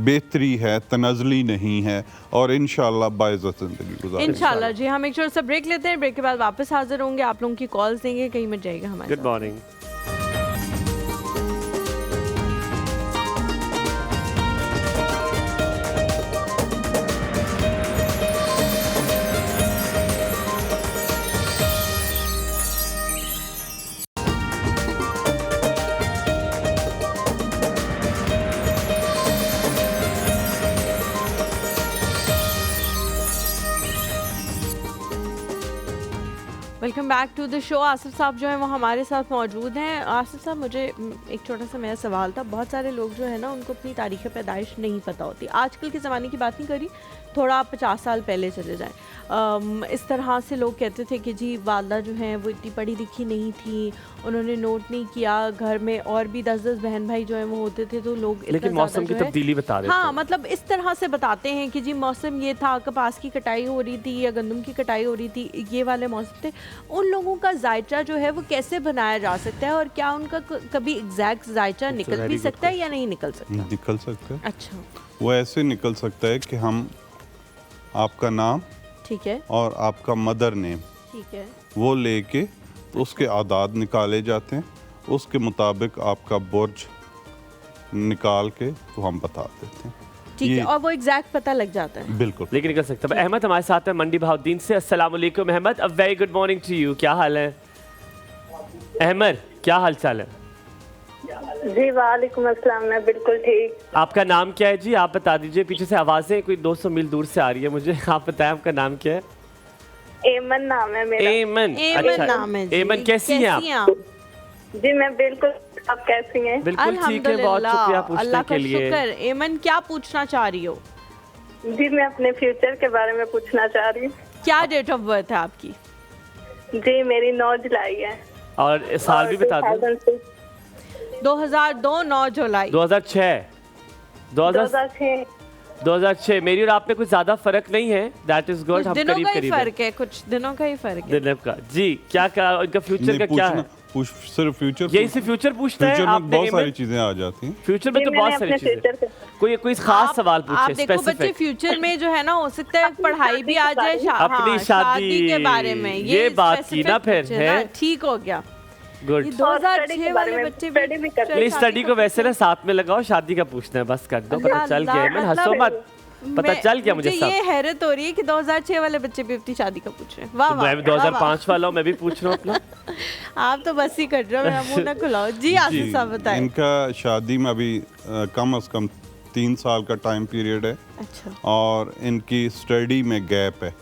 बेहतरी है, तनज़ली नहीं है, और इंशाल्लाह बाइज़्ज़त ज़िंदगी गुजारेंगे। इंशाल्लाह जी। हम एक छोटा सा ब्रेक लेते हैं, ब्रेक के बाद वापस हाजिर होंगे, आप लोगों की कॉल्स देंगे, कहीं मत जाइएगा हमारे गुड साथ। Morning. Welcome back to the show. Asif साहब जो है वो हमारे साथ मौजूद हैं। आसिफ साहब, मुझे एक छोटा सा मेरा सवाल था। बहुत सारे लोग जो है ना उनको अपनी तारीख़ पैदाइश नहीं पता होती। आजकल के ज़माने की बात नहीं करी, थोड़ा आप 50 साल पहले चले जाएं। इस तरह से लोग कहते थे कि जी वालदा जो हैं वो इतनी पढ़ी लिखी नहीं थी, उन्होंने नोट नहीं किया, घर में और भी 10-10 बहन भाई जो हैं वो होते थे, तो लोग लेकिन मौसम की तब्दीली बता रहे हाँ, मतलब इस तरह से बताते हैं कि जी मौसम ये था, कपास की कटाई हो रही थी या गंदम की कटाई हो रही थी, ये वाले मौसम थे। उन लोगों का जायचा जो है वो कैसे बनाया जा सकता है, और क्या उनका कभी एग्जैक्ट जायचा निकल भी सकता है या नहीं निकल सकता? निकल सकता है। अच्छा, वो ऐसे निकल सकता है कि हम आपका नाम, ठीक है, और आपका मदर नेम, ठीक है, वो लेके तो उसके आदाद निकाले जाते हैं, उसके मुताबिक आपका बुर्ज निकाल के तो हम बता देते हैं। ठीक है, और वो एग्जैक्ट पता लग जाता है। बिल्कुल, लेकिन निकल सकता है। अहमद हमारे साथ है मंडी बहाउद्दीन से। अस्सलाम वालेकुम Ahmad, a very good morning to you. क्या हाल है अहमद, क्या हाल चाल है? जी वालेकुम अस्सलाम, मैं बिल्कुल ठीक। आपका नाम क्या है जी, आप बता दीजिए। पीछे से आवाज़ें कोई 200 मील दूर से आ रही है मुझे। आप बताएं आपका नाम क्या है? एमन नाम है मेरा। एमन, एमन नाम है जी। एमन, कैसी हैं आप? जी मैं बिल्कुल, आप कैसी हैं? बिल्कुल ठीक है, बहुत शुक्रिया पूछने अल्लाह का के लिए। शुक्र। एमन, क्या पूछना चाह रही हो? जी मैं अपने फ्यूचर के बारे में पूछना चाह रही हूँ। क्या डेट ऑफ बर्थ है आपकी? जी मेरी 9 जुलाई है। और साल भी बता दो। 2002 9 जुलाई। 2006 2006। 2006। मेरी और आप में कुछ ज्यादा फर्क नहीं है। That is good. कुछ हम दिनों करीब का ही करीब फर्क है, कुछ दिनों का ही फर्क है। दिनों का। जी, क्या क्या इनका फ्यूचर नहीं का क्या है? सिर्फ फ्यूचर, यही से फ्यूचर पूछता है फ्यूचर में आपने? बहुत सारी एमन? चीजें आ जाती हैं। फ्यूचर में तो बहुत सारी चीजें। कोई खास सवाल आप पूछे देखो बच्चे, स्पेसिफिक। फ्यूचर में जो है ना हो सकता है पढ़ाई भी आ जाए, अपनी हाँ, शादी के बारे में ये बात की ना specific फिर पूछे है। ना, ठीक हो गया। गुड। ये 2006 वाले बच्चे भी प्लीज स्टडी को वैसे ना साथ में लगाओ, शादी का पूछना है बस कर दो। पता चल गया है, हंसो मत, पता चल गया मुझे सब। ये हैरत हो रही है कि 2006 वाले बच्चे भी अपनी शादी का पूछ रहे हैं। वाह तो वाह, मैं भी 2005 वाला हूँ, मैं भी पूछ रहा हूँ अपना। आप तो बस ही कर रहे हो, मेरा मुंह ना खुलाओ। जी आसिफ साहब बताएं। इनका शादी में अभी कम से कम 3 साल का टाइम पीरियड है, अच्छा, और इनकी स्टडी में गैप है।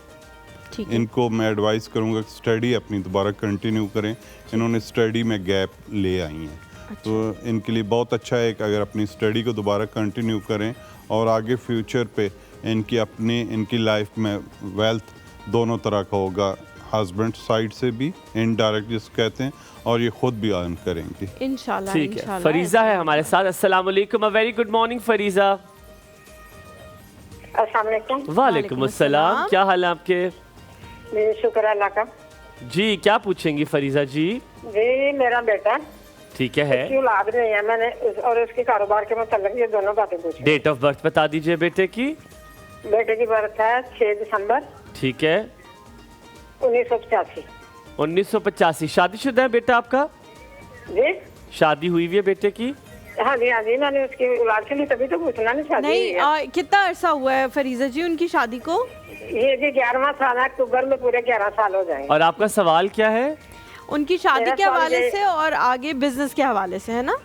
ठीक है, इनको मैं एडवाइस करूंगा कि स्टडी अपनी दोबारा कंटिन्यू करें। इन्होंने स्टडी में गैप ले आई हैं, तो इनके लिए बहुत अच्छा है कि अगर अपनी स्टडी को दोबारा कंटिन्यू करें, और आगे फ्यूचर पे इनकी लाइफ में वेल्थ दोनों तरह का होगा, हस्बैंड साइड से भी इनडायरेक्ट जिसको कहते हैं, और ये खुद भी अर्न करेंगी इंशाल्लाह। ठीक है, इंशाल्लाह। फरीजा है हमारे साथ। अस्सलाम वालेकुम, अ वेरी गुड मॉर्निंग फरीजा। अस्सलाम वालेकुम। वालेकुम अस्सलाम, क्या हाल है आपके? शुक्र अल्लाह का। जी, क्या पूछेंगी फरीजा जी? जी मेरा बेटा, ठीक है। उसकी औलाद नहीं है, मैंने और उसके कारोबार के मतलब ये दोनों बातें पूछी। डेट ऑफ बर्थ बता दीजिए बेटे की। बेटे की बर्थ है 6 दिसंबर ठीक है, 1985। 1985। शादीशुदा है बेटा आपका? जी शादी हुई हुई है बेटे की? हाँ जी, हाँ जी, मैंने उसकी औलाद के लिए तभी तो पूछना नहीं, शादी हुई है। नहीं, कितना अरसा हुआ है फरीजा जी उनकी शादी को? ये जी 11वां साल है, अक्टूबर में पूरे 11 साल हो जाएंगे। और आपका सवाल क्या है? उनकी शादी मेरा के सवाल हवाले ये- से और आगे बिजनेस के हवाले से, है ना?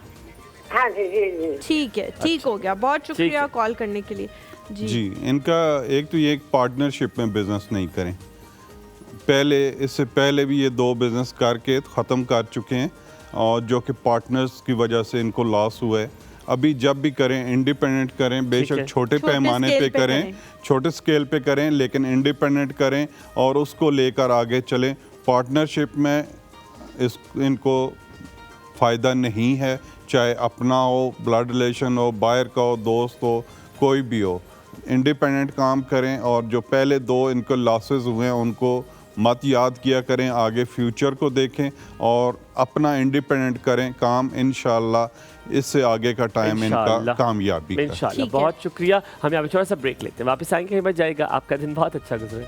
हाँ जी जी जी। ठीक है, ठीक हो गया। बहुत शुक्रिया है। कॉल करने के लिए। जी, जी। इनका एक तो ये एक पार्टनरशिप में बिजनेस नहीं करें। इससे पहले भी ये 2 बिजनेस करके ख़त्म कर चुके हैं, और जो कि पार्टनर्स की वजह से इनको लॉस हुआ है। अभी जब भी करें इंडिपेंडेंट करें, है। बेशक छोटे छोटे पैमाने स्केल पे पे करें, करें। छोटे स्केल पे करें, लेकिन इंडिपेंडेंट करें और उसको लेकर आगे चलें। पार्टनरशिप में इनको फ़ायदा नहीं है, चाहे अपना हो, ब्लड रिलेशन हो, बाहर का हो, दोस्त हो, कोई भी हो। इंडिपेंडेंट काम करें, और जो पहले 2 इनको लॉसेस हुए हैं उनको मत याद किया करें, आगे फ्यूचर को देखें और अपना इंडिपेंडेंट करें काम। इंशाल्लाह इससे आगे का टाइम इनका इंशाल्लाह। कामयाबी का। इंशाल्लाह। ठीक है। बहुत शुक्रिया। हमें अभी थोड़ा सा ब्रेक लेते हैं, वापस आएंगे, हिम्मत जाएगा। आपका दिन बहुत अच्छा गुजरे।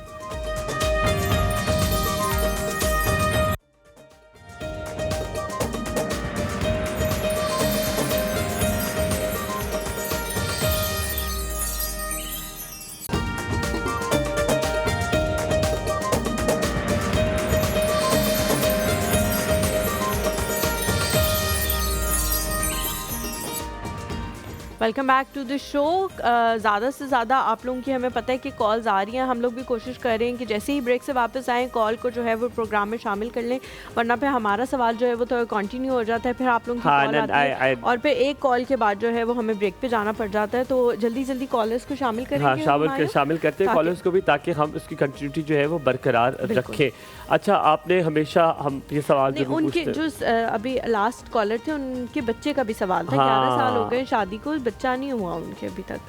Welcome back to the show. ज़्यादा से ज़्यादा आप लोगों की हमें पता है कि कॉल्स आ रही हैं, हम लोग भी कोशिश कर रहे हैं कि जैसे ही ब्रेक से वापस आएँ कॉल को जो है वो प्रोग्राम में शामिल कर लें, वरना फिर हमारा सवाल जो है वो तो कंटिन्यू हो जाता है, फिर आप लोगों की कॉल आती है और फिर एक कॉल के बाद जो है वो हमें ब्रेक पे जाना पड़ जाता है। तो जल्दी जल्दी कॉलर्स को शामिल करेंगे। हाँ, शामिल करते हैं कॉलर्स को भी, ताकि हम उसकी कंटिन्यूटी जो है वो बरकरार रखें। अच्छा, आपने हमेशा हम ये सवाल जरूर उनके जो अभी लास्ट कॉलर थे उनके बच्चे का भी सवाल था। 11 साल हो गए शादी को, बच्चा नहीं हुआ उनके अभी तक,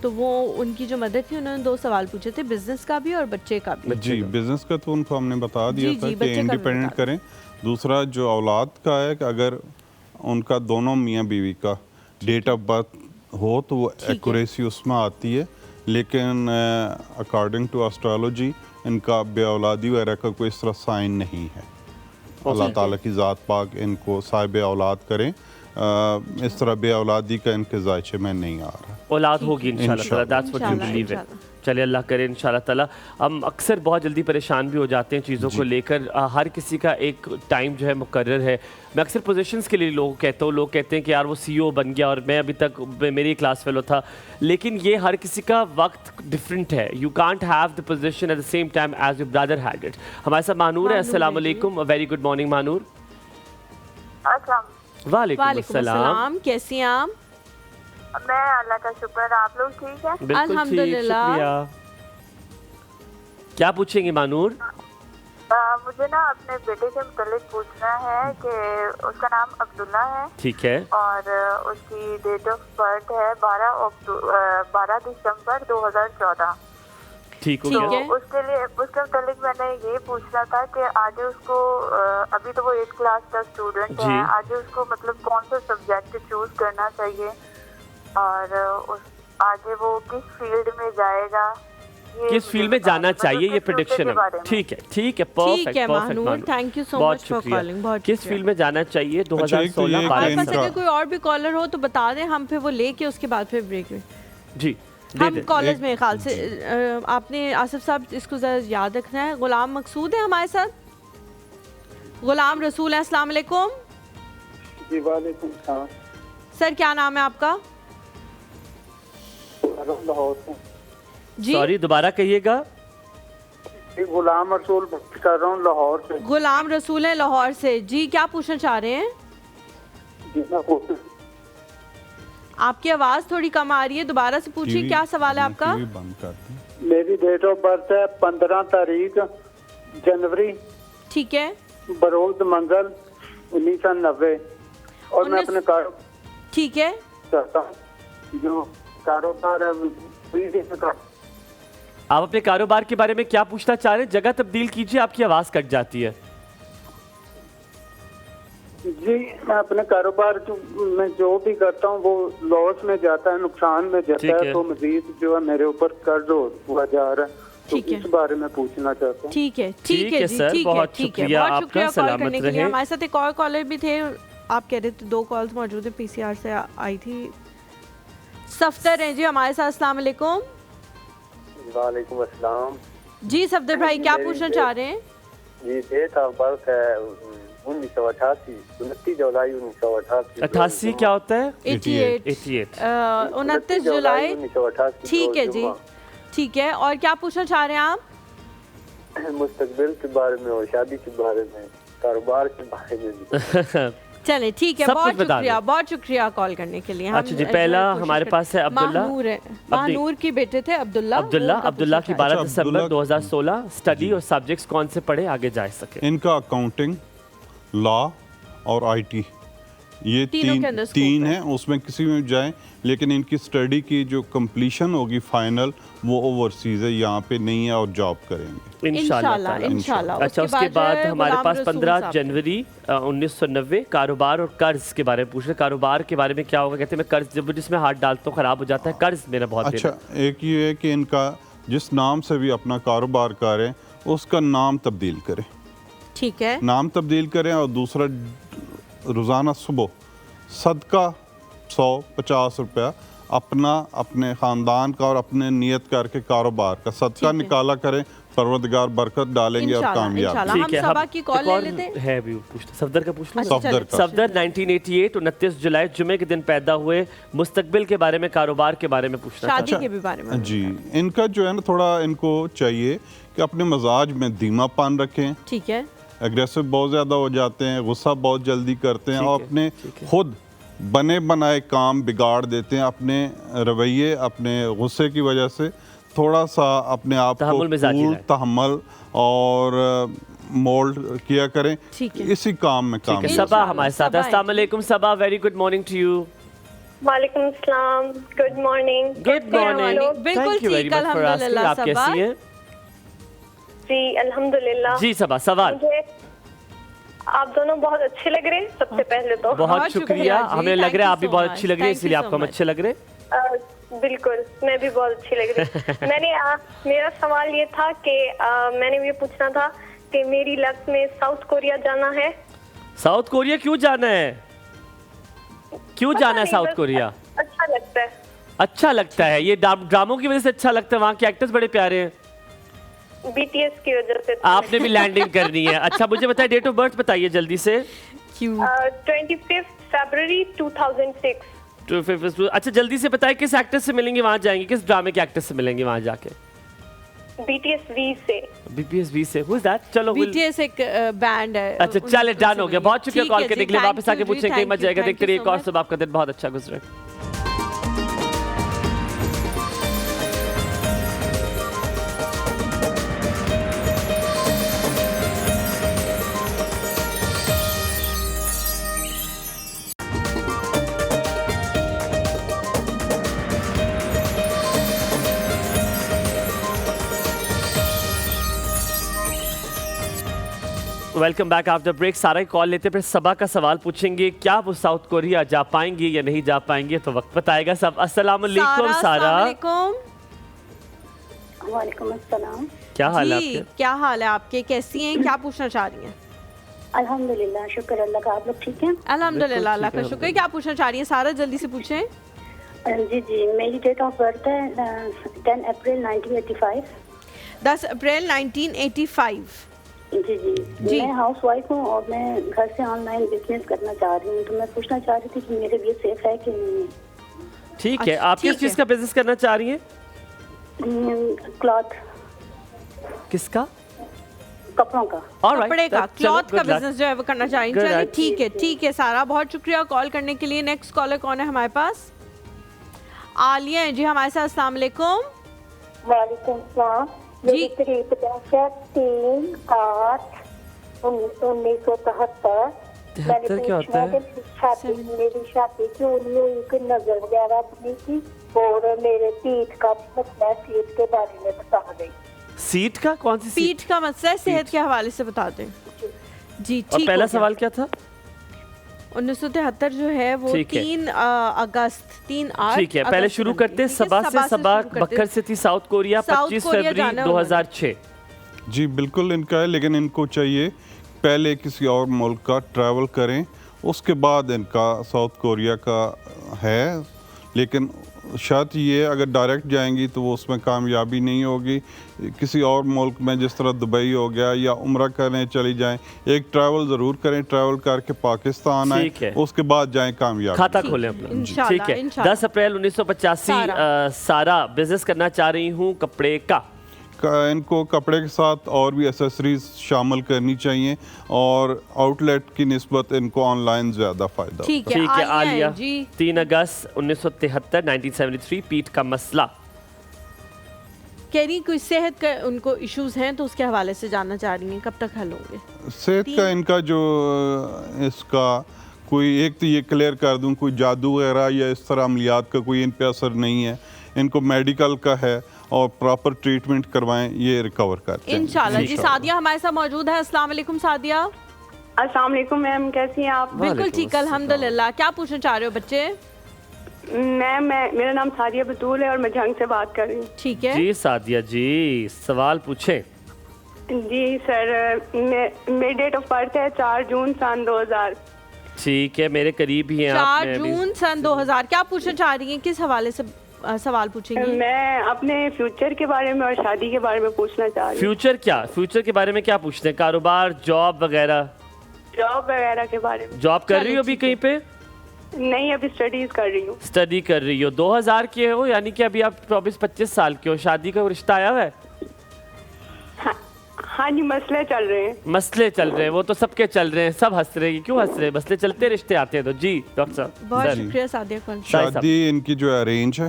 तो वो उनकी जो मदर थी उन्होंने 2 सवाल पूछे थे, बिजनेस का भी और बच्चे का भी। जी, बिजनेस का तो उनको हमने बता दिया था कि बच्चे का भी इंडिपेंडेंट बता करें। दूसरा जो औलाद का है कि अगर उनका दोनों मियाँ बीवी का डेट ऑफ बर्थ हो तो वो एक्यूरेसी उसमें आती है, लेकिन अकॉर्डिंग टू एस्ट्रोलॉजी इनका बे औलादी वगैरह का कोई इस तरह साइन नहीं है। अल्लाह ताला की ज़ात पाक इनको साहिब औलाद करें। इस तरह बे औलादी का इनके जायचे में नहीं आ रहा। औलाद होगी इंशाल्लाह, दैट्स व्हाट यू बिलीव है। चलिए अल्लाह करे इंशाल्लाह ताला। हम अक्सर बहुत जल्दी परेशान भी हो जाते हैं चीज़ों को लेकर। हर किसी का एक टाइम जो है मुकर्रर है। मैं अक्सर पोजीशंस के लिए लोग कहता हूँ, लोग कहते हैं कि यार वो CEO बन गया और मैं अभी तक मेरी क्लास फेलो था, लेकिन ये हर किसी का वक्त डिफरेंट है। You can't have the position at the same time as your brother had it. हमारे साथ मानूर है। अस्सलाम वालेकुम, वेरी गुड मॉर्निंग मानूर। वालेकुम अस्सलाम, कैसी हैं आप? मैं अल्लाह का शुक्र, आप लोग ठीक है? बिल्कुल ठीक, अल्हम्दुलिल्लाह। शुक्रिया। क्या पूछेंगे मानूर? मुझे ना अपने बेटे से मुतालिक पूछना है कि उसका नाम अब्दुल्ला है। ठीक है। और उसकी डेट ऑफ बर्थ है 12 दिसंबर 2014। ठीक हो ठीक गया। है। तो उसके लिए उसके मुतालिक मैंने ये पूछना था कि आगे उसको अभी तो वो 8th क्लास का स्टूडेंट जी। है, आगे उसको मतलब कौन सा सब्जेक्ट चूज करना चाहिए और आगे वो किस फील्ड में जाएगा, किस फील्ड में जाना चाहिए, ये प्रेडिक्शन है। ठीक है, ठीक है, perfect Manoor, thank you so much for calling. बहुत किस फील्ड में जाना चाहिए 2016 हमारे पास इनका- अगर कोई और भी कॉलर हो तो बता दें, हम फिर वो लेके उसके बाद फिर ब्रेक में जी हम कॉलेज में ख्याल से आपने आसिफ साहब इसको जरा याद रखना है। गुलाम मकसूद है हमारे साथ, गुलाम रसूल है। अस्सलाम वालेकुम। जी वालेकुम सलाम। सर क्या नाम है आपका? लाहौर से। जी सॉरी, दोबारा कहिएगा। गुलाम रसूल कर रहा हूँ लाहौर से। गुलाम रसूल है लाहौर से। जी क्या पूछना चाह रहे हैं? आपकी आवाज़ थोड़ी कम आ रही है, दोबारा से पूछिए, क्या सवाल है आपका? बंद कर दें। मेरी डेट ऑफ बर्थ है 15 तारीख जनवरी ठीक है। बरोज मंगल 1990 और मैं 19 अपने ठीक है। करता हूँ जो कारोबार है आप अपने कारोबार के बारे में क्या पूछना चाह रहे हैं? जगह तब्दील कीजिए, आपकी आवाज़ कट जाती है। जी, मैं अपने कारोबार में जो भी करता हूँ वो लॉस में जाता है, नुकसान में जाता है, तो मजीद जो है मेरे ऊपर कर्ज हुआ जा रहा है, तो इस बारे में पूछना चाहता हूँ। ठीक है, ठीक है जी, सर, ठीक है, बहुत ठीक है, शुक्रिया बहुत शुक्रिया आपका, कॉल करने के लिए। रहे। हमारे साथ एक और कॉलर भी थे, आप कह रहे थे 2 कॉल्स मौजूद है, PCR से आई थी। सफदर हैं जी हमारे साथ। अस्सलाम वालेकुम। वालेकुम अस्सलाम। जी सफदर भाई, क्या पूछना चाह रहे हैं? जी, डेट ऑफ बर्थ है 1988, 29 जुलाई 1988। 88 क्या होता है? 88 29 जुलाई 1988। ठीक है जी, ठीक है। और क्या पूछना चाह रहे हैं आप? मुस्तकबिल के बारे में और शादी के बारे में, कारोबार के बारे में। चले ठीक है, बहुत शुक्रिया कॉल करने के लिए। अच्छा जी, पहला हमारे पास है अब्दुल्ला। मानूर के बेटे थे अब्दुल्ला की 12 दिसंबर 2016। स्टडी और सब्जेक्ट्स कौन से पढ़े, आगे जा सके? इनका अकाउंटिंग, लॉ और IT ये तीन है, उसमें किसी में जाएं, लेकिन इनकी स्टडी की जो कंप्लीशन होगी फाइनल वो ओवरसीज है, यहाँ पे नहीं है और जॉब करेंगे इंशाल्लाह। अच्छा, उसके बाद हमारे पास 15 जनवरी 1990 कारोबार और कर्ज के बारे में पूछ रहे। कारोबार के बारे में क्या होगा? कहते हैं मैं कर्ज जब जिसमें हाथ डालता हूँ खराब हो जाता है, कर्ज मेरा बहुत। अच्छा, एक ये है कि इनका जिस नाम से भी अपना कारोबार करें उसका नाम तब्दील करें। ठीक है, नाम तब्दील करें। और दूसरा, रोज़ाना सुबह सदका 100-50 रुपया अपना, अपने ख़ानदान का और अपने नियत करके कारोबार का सदका निकाला करें, परवरदिगार बरकत डालेंगे और कामयाब। ठीक है, हम सबा की कॉल ले लेते हैं। है भी पूछते सफदर का पूछ लो। सफदर 1988 29 जुलाई जुमे के दिन पैदा हुए, मुस्तकबिल के बारे में, कारोबार के बारे में पूछना था। शादी के भी बारे में जी, इनका जो है ना थोड़ा इनको चाहिए कि अपने मजाज में धीमापन रखें। ठीक है। एग्रेसिव बहुत ज़्यादा हो जाते हैं, गुस्सा बहुत जल्दी करते हैं और अपने खुद बने बनाए काम बिगाड़ देते हैं अपने रवैये, अपने गुस्से की वजह से। थोड़ा सा अपने आप को तहम्मुल और मोल्ड किया करें, इसी काम में काम। सबा हमारे साथ। अस्सलाम वालेकुम Saba, very good morning to you. वालेकुम सलाम, गुड मॉर्निंग। गुड मॉर्निंग, बिल्कुल ठीक, अल्हम्दुलिल्लाह। आप कैसी हैं? जी अल्हम्दुलिल्लाह। जी सबा, सवाल। आप दोनों बहुत अच्छे लग रहे हैं, सबसे पहले तो बहुत शुक्रिया। हमें लग रहा है आप भी बहुत अच्छी लग रही है, इसलिए आपको हम अच्छे लग रहे हैं। बिल्कुल, मैं भी बहुत अच्छी लग रही मेरा सवाल ये था कि मैंने ये पूछना था कि मेरी लक्ष्य में साउथ कोरिया जाना है। साउथ कोरिया क्यों जाना है? क्यों जाना है साउथ कोरिया? अच्छा लगता है। अच्छा लगता है, ये ड्रामों की वजह से अच्छा लगता है? वहाँ के एक्टर्स बड़े प्यारे हैं। BTS की वजह से। आपने भी लैंडिंग करनी है। अच्छा मुझे बताइए, डेट ऑफ बर्थ बताइए जल्दी से। 25 फरवरी 2006। अच्छा जल्दी से बताइए, किस एक्टर से मिलेंगे वहाँ जाएंगे, किस ड्रामे के एक्टर से मिलेंगे वहाँ जाके? BTS V से। BTS V से, who is that? चलो BTS एक बैंड है। अच्छा चले, डन हो गया। बहुत शुक्रिया कॉल करने के लिए। वापस आके पूछें कहीं मत जाएगा। देखते रहिए एक और सुबह, आपका दिन बहुत अच्छा गुजरे। Welcome back after break. सारा कॉल लेते फिर सबा का सवाल पूछेंगे, क्या वो साउथ कोरिया जा पाएंगे या नहीं जा पाएंगे, तो वक्त बताएगा सब। अस्सलाम वालेकुम सारा। वालेकुम अस्सलाम। क्या हाल है आपके? क्या हाल है आपके, कैसी हैं, क्या पूछना चाह रही हैं? अल्हम्दुलिल्लाह, शुक्र अल्लाह का। आप लोग ठीक हैं? अल्हम्दुलिल्लाह, अल्लाह का शुक्र है। क्या पूछना चाह रही हैं सारा, जल्दी से पूछें। जी जी, मेरी डेट ऑफ बर्थ है 10 अप्रैल 1985। 10 अप्रैल 1985। जी जी, मैं हाउस वाइफ हूँ और मैं घर से ऑनलाइन बिजनेस करना चाह रही हूँ, तो मैं पूछना चाह रही थी कि मेरे लिए सेफ है कि नहीं। ठीक है, आप किस चीज़ का बिजनेस करना चाह रही हैं? क्लॉथ। किसका? कपड़ों का। कपड़े का, क्लॉथ का बिजनेस जो है वो करना चाह रही हैं। चलिए ठीक है, ठीक है सारा, बहुत शुक्रिया कॉल करने के लिए। नेक्स्ट कॉलर कौन है हमारे पास? आलिया है जी हमारे साथ। अस्सलाम वालेकुम। वालेकुम सलाम। मेरी तारीख 3/8/1973। मैंने क्या होता है? मेरी छाती क्यों नहीं हुई, कोई नजर वगैरह नहीं थी और मेरे पीठ का मसला, सीट के बारे में बता दें। सीट का? कौन सी सीट? पीठ का मसला है, सेहत के हवाले से बता दें जी। ठीक। और पहला सवाल क्या था? 1973 जो है वो 3 अगस्त 3/8। ठीक है, पहले शुरू करते हैं सबा से। सबा बखर से थी साउथ कोरिया, 25 फरवरी 2006। जी बिल्कुल इनका है, लेकिन इनको चाहिए पहले किसी और मुल्क का ट्रैवल करें, उसके बाद इनका साउथ कोरिया का है। लेकिन शर्त ये, अगर डायरेक्ट जाएंगी तो वो उसमें कामयाबी नहीं होगी। किसी और मुल्क में जिस तरह दुबई हो गया या उम्रा करने चली जाएं, एक ट्रैवल ज़रूर करें, ट्रैवल करके पाकिस्तान आए, उसके बाद जाएं कामयाब। खाता खोलें अपना। ठीक है, 10 अप्रैल 1985। सारा बिजनेस करना चाह रही हूँ कपड़े का। इनको कपड़े के साथ और भी एसेसरीज शामिल करनी चाहिए और आउटलेट की निस्बत इनको ऑनलाइन ज़्यादा फ़ायदा। ठीक है आलिया जी। 3 अगस्त 1973 1973, पीठ का मसला। कह रही कोई सेहत का उनको इश्यूज हैं तो उसके हवाले से जानना चाह रही हैं, कब तक हल होंगे? सेहत का इनका जो इसका कोई एक तो ये क्लियर कर दूं, कोई जादू वगैरह या इस तरह अमलियात का कोई इन पे असर नहीं है। इनको मेडिकल का है और प्रॉपर ट्रीटमेंट करवाएं, ये रिकवर करते हैं इंशाल्लाह। जी सादिया हमारे साथ मौजूद है। अस्सलाम वालेकुम सादिया। अस्सलाम वालेकुम मैम, कैसी हैं आप? बिल्कुल ठीक अल्हम्दुलिल्लाह। क्या पूछना चाह रहे हो बच्चे? मैम मेरा नाम सादिया बतूल है और मैं जंग से बात कर रही हूँ। ठीक है जी सादिया जी, सवाल पूछें। जी सर, मेरी डेट ऑफ बर्थ है 4 जून सन 2000। ठीक है, मेरे करीब ही हैं 4 आपने अभी। जून सन 2000। क्या पूछना चाह रही हैं, किस हवाले से सवाल पूछेंगी? मैं अपने फ्यूचर के बारे में और शादी के बारे में पूछना चाह रही हूँ। फ्यूचर क्या, फ्यूचर के बारे में क्या पूछते हैं? कारोबार, जॉब वगैरह? जॉब वगैरह के बारे में। जॉब कर रही हो अभी कहीं पे? नहीं, अभी स्टडीज कर रही हूँ। स्टडी कर रही हो। 2000 के हो, यानी कि अभी आप 24-25 साल के हो। शादी का रिश्ता आया हुआ है? हाँ जी, मसले चल रहे हैं। मसले चल रहे हैं, वो तो सबके चल रहे हैं, सब हंस रहे हैं। क्यों हंस रहे हैं? मसले चलते, रिश्ते आते हैं। तो जी डॉक्टर साहब। बहुत शुक्रिया सादिया खान। शादी इनकी जो अरेंज है,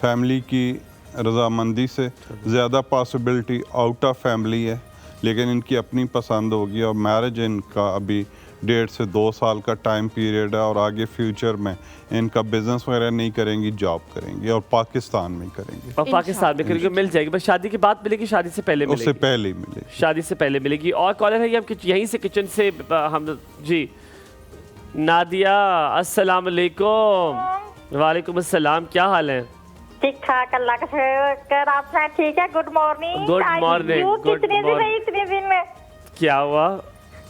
फैमिली की रजामंदी से, ज़्यादा पॉसिबिलिटी आउट ऑफ फैमिली है, लेकिन इनकी अपनी पसंद होगी। और मैरिज इनका अभी 1.5 से 2 साल का टाइम पीरियड है, और आगे फ्यूचर में इनका बिजनेस वगैरह नहीं करेंगी, जॉब करेंगी, और पाकिस्तान में करेंगी। और पाकिस्तान में करेंगी, मिल जाएगी। बस शादी के बाद मिलेगी, शादी से पहले मिलेगी? उससे पहले ही मिलेगी। शादी से पहले मिलेगी। और कॉलर है ये हम यहीं से किचन से हम जी। नादिया, अस्सलाम वालेकुम। वालेकुम अस्सलाम, क्या हाल है? ठीक ठाक, अल्लाह का शुक्र। आप सब ठीक है? Good morning. Good morning. इतने दिन में क्या हुआ?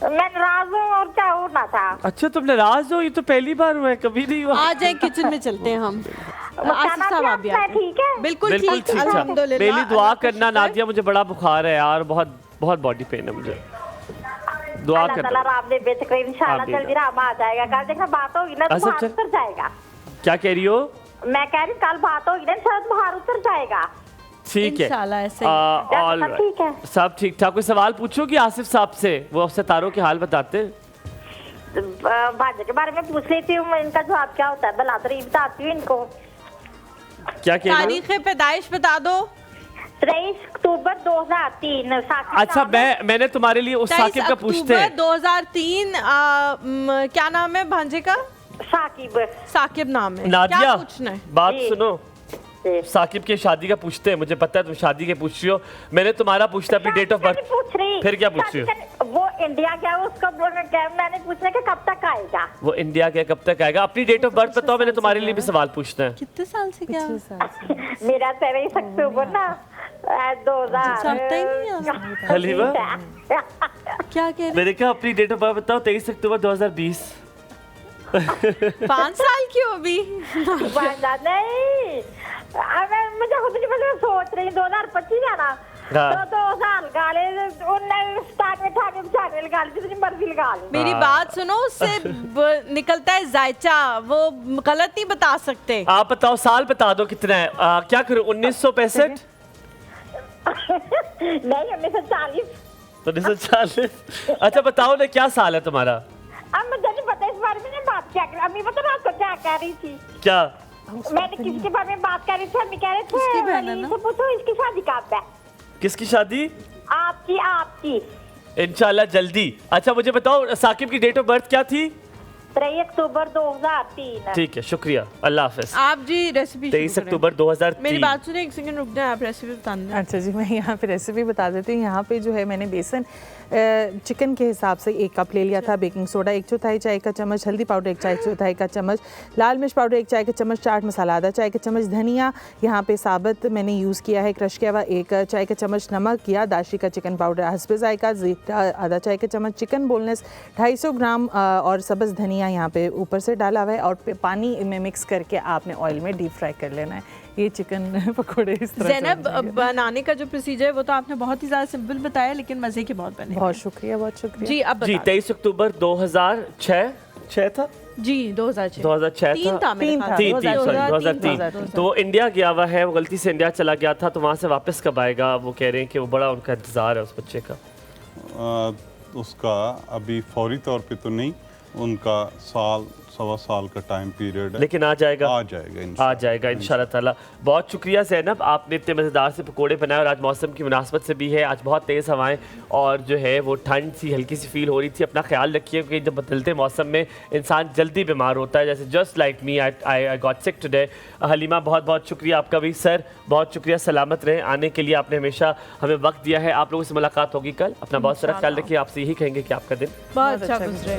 मैं नाराज हूँ और क्या होना था। अच्छा, तुम नाराज हो? ये तो पहली बार हुआ है, कभी नहीं हुआ। आ जाए किचन में, चलते हैं हम। आसिफ साहब आप भी आते हैं। ठीक है? बिल्कुल ठीक, अल्हम्दुलिल्लाह। पहली दुआ करना नादिया, मुझे बड़ा बुखार है यार, बहुत बहुत बॉडी पेन है मुझे। दुआ अल्लाह ताला राम दे बेशक, इंशाल्लाह जल्दी राम आ जाएगा। कल देखा बात होगी ना तो बाहर उतर जाएगा। क्या कह रही हो? मैं कह रही कल बात होगी ना, शायद बाहर उतर जाएगा। ठीक है, इंशाल्लाह ऐसे ऑल ठीक है, सब ठीक ठाक। कोई सवाल पूछोगी आसिफ साहब से? वो सितारों के हाल बताते हैं। भाग्य के बारे में पूछ रही थी, इनका जवाब क्या होता है भला? तो बताती हूँ इनको। क्या कह रही हो? तारीख पैदाइश बता दो। 23 अक्टूबर 2003। अच्छा, मैंने तुम्हारे लिए उस साकिब का पूछते हैं। 2003। क्या नाम है भांजे का? साकिब। साकिब नाम है। नादिया, क्या पूछना है? बात सुनो। साकिब की शादी का पूछते हैं, मुझे पता है तुम शादी के पूछ रही हो। मैंने तुम्हारा पूछता अपनी डेट ऑफ बर्थ। पूछ रही। फिर क्या पूछ रही हो? वो इंडिया गया, उसका मैंने पूछना कि कब तक आएगा। वो इंडिया गया, कब तक आएगा? अपनी डेट ऑफ बर्थ बताओ, मैंने तुम्हारे लिए भी सवाल पूछना है। कितने साल से? क्या मेरा 23 अक्टूबर ना 2000। हलीमा, क्या कह रहे? मैंने कहा अपनी डेट ऑफ बर्थ बताओ। 23 अक्टूबर 2020। 5 साल की हो भी? नहीं, मुझे खुद नहीं पता, सोच रही 2025 है ना, तो 2 साल गाले 19 गाले जितनी मर्जी लगा ली। मेरी बात सुनो, उससे निकलता है जायचा, वो गलत नहीं बता सकते। आप बताओ, साल बता दो कितना है। क्या करूं? 1965? नहीं, 1940। 1940। अच्छा बताओ ना, क्या साल है तुम्हारा? अब मुझे नहीं पता इस बारे में बात क्या कर। अम्मी पता ना क्या कह रही थी? क्या? मैंने किसके बारे में बात कर रही थी? अम्मी कह रहे थे से पूछो इसकी शादी कब है। किसकी शादी? आपकी। इंशाल्लाह जल्दी। अच्छा मुझे बताओ, साकिब की डेट ऑफ बर्थ क्या थी? 23 अक्टूबर 2003। ठीक है, शुक्रिया, अल्लाह हाफिज। आप जी रेसिपी 23 अक्टूबर 2003। मेरी बात सुनिए, एक सेकंड रुक जाए, आप रेसिपी बताना। अच्छा जी, मैं यहाँ पे रेसिपी बता देती हूँ। यहाँ पे जो है मैंने बेसन चिकन के हिसाब से 1 कप ले लिया था। बेकिंग सोडा 1/4 चाय का चम्मच, हल्दी पाउडर 1 चाय का चम्मच, लाल मिर्च पाउडर 1 चाय का चम्मच, चाट मसाला आधा चाय का चम्मच, धनिया यहाँ पे साबुत मैंने यूज़ किया है, क्रश किया हुआ 1 चाय का चम्मच, नमक या दाशी का चिकन पाउडर हस्बे जायका, जीरा आधा चाय का चम्मच, चिकन बोनलेस 250 ग्राम और सब्ज़ धनिया यहाँ पे ऊपर से डाला हुआ है, और पानी में मिक्स करके आपने ऑयल में डीप फ्राई कर लेना है। ये चिकन पकोड़े इस तरह ज़ैनब, बनाने का जो प्रोसीजर है वो तो आपने बहुत ही ज़्यादा सिंपल बताया, लेकिन मज़े के बहुत बने। बहुत शुक्रिया, बहुत शुक्रिया जी। अब जी 23 अक्टूबर 2006 था जी। 2006 था। 2003। तो वो इंडिया गया हुआ है, वो गलती से इंडिया चला गया था, तो वहाँ से वापस कब आएगा? वो कह रहे हैं कि वो बड़ा उनका इंतज़ार है उस बच्चे का। उसका अभी फौरी तौर पे तो नहीं, उनका साल 1.25 साल का टाइम पीरियड है, लेकिन आ जाएगा इंशाल्लाह ताला। बहुत शुक्रिया ज़ैनब, आपने इतने मज़ेदार से पकोड़े बनाए, और आज मौसम की मुनासबत से भी है, आज बहुत तेज़ हवाएं और जो है वो ठंड सी हल्की सी फील हो रही थी। अपना ख्याल रखिए, क्योंकि जब बदलते मौसम में इंसान जल्दी बीमार होता है, जैसे just like me, I got sick today. Halima, बहुत बहुत शुक्रिया आपका भी। सर बहुत शुक्रिया, सलामत रहें, आने के लिए आपने हमेशा हमें वक्त दिया है। आप लोगों से मुलाकात होगी कल, अपना बहुत सारा ख्याल रखिए। आपसे यही कहेंगे कि आपका दिन बहुत अच्छा गुजरे।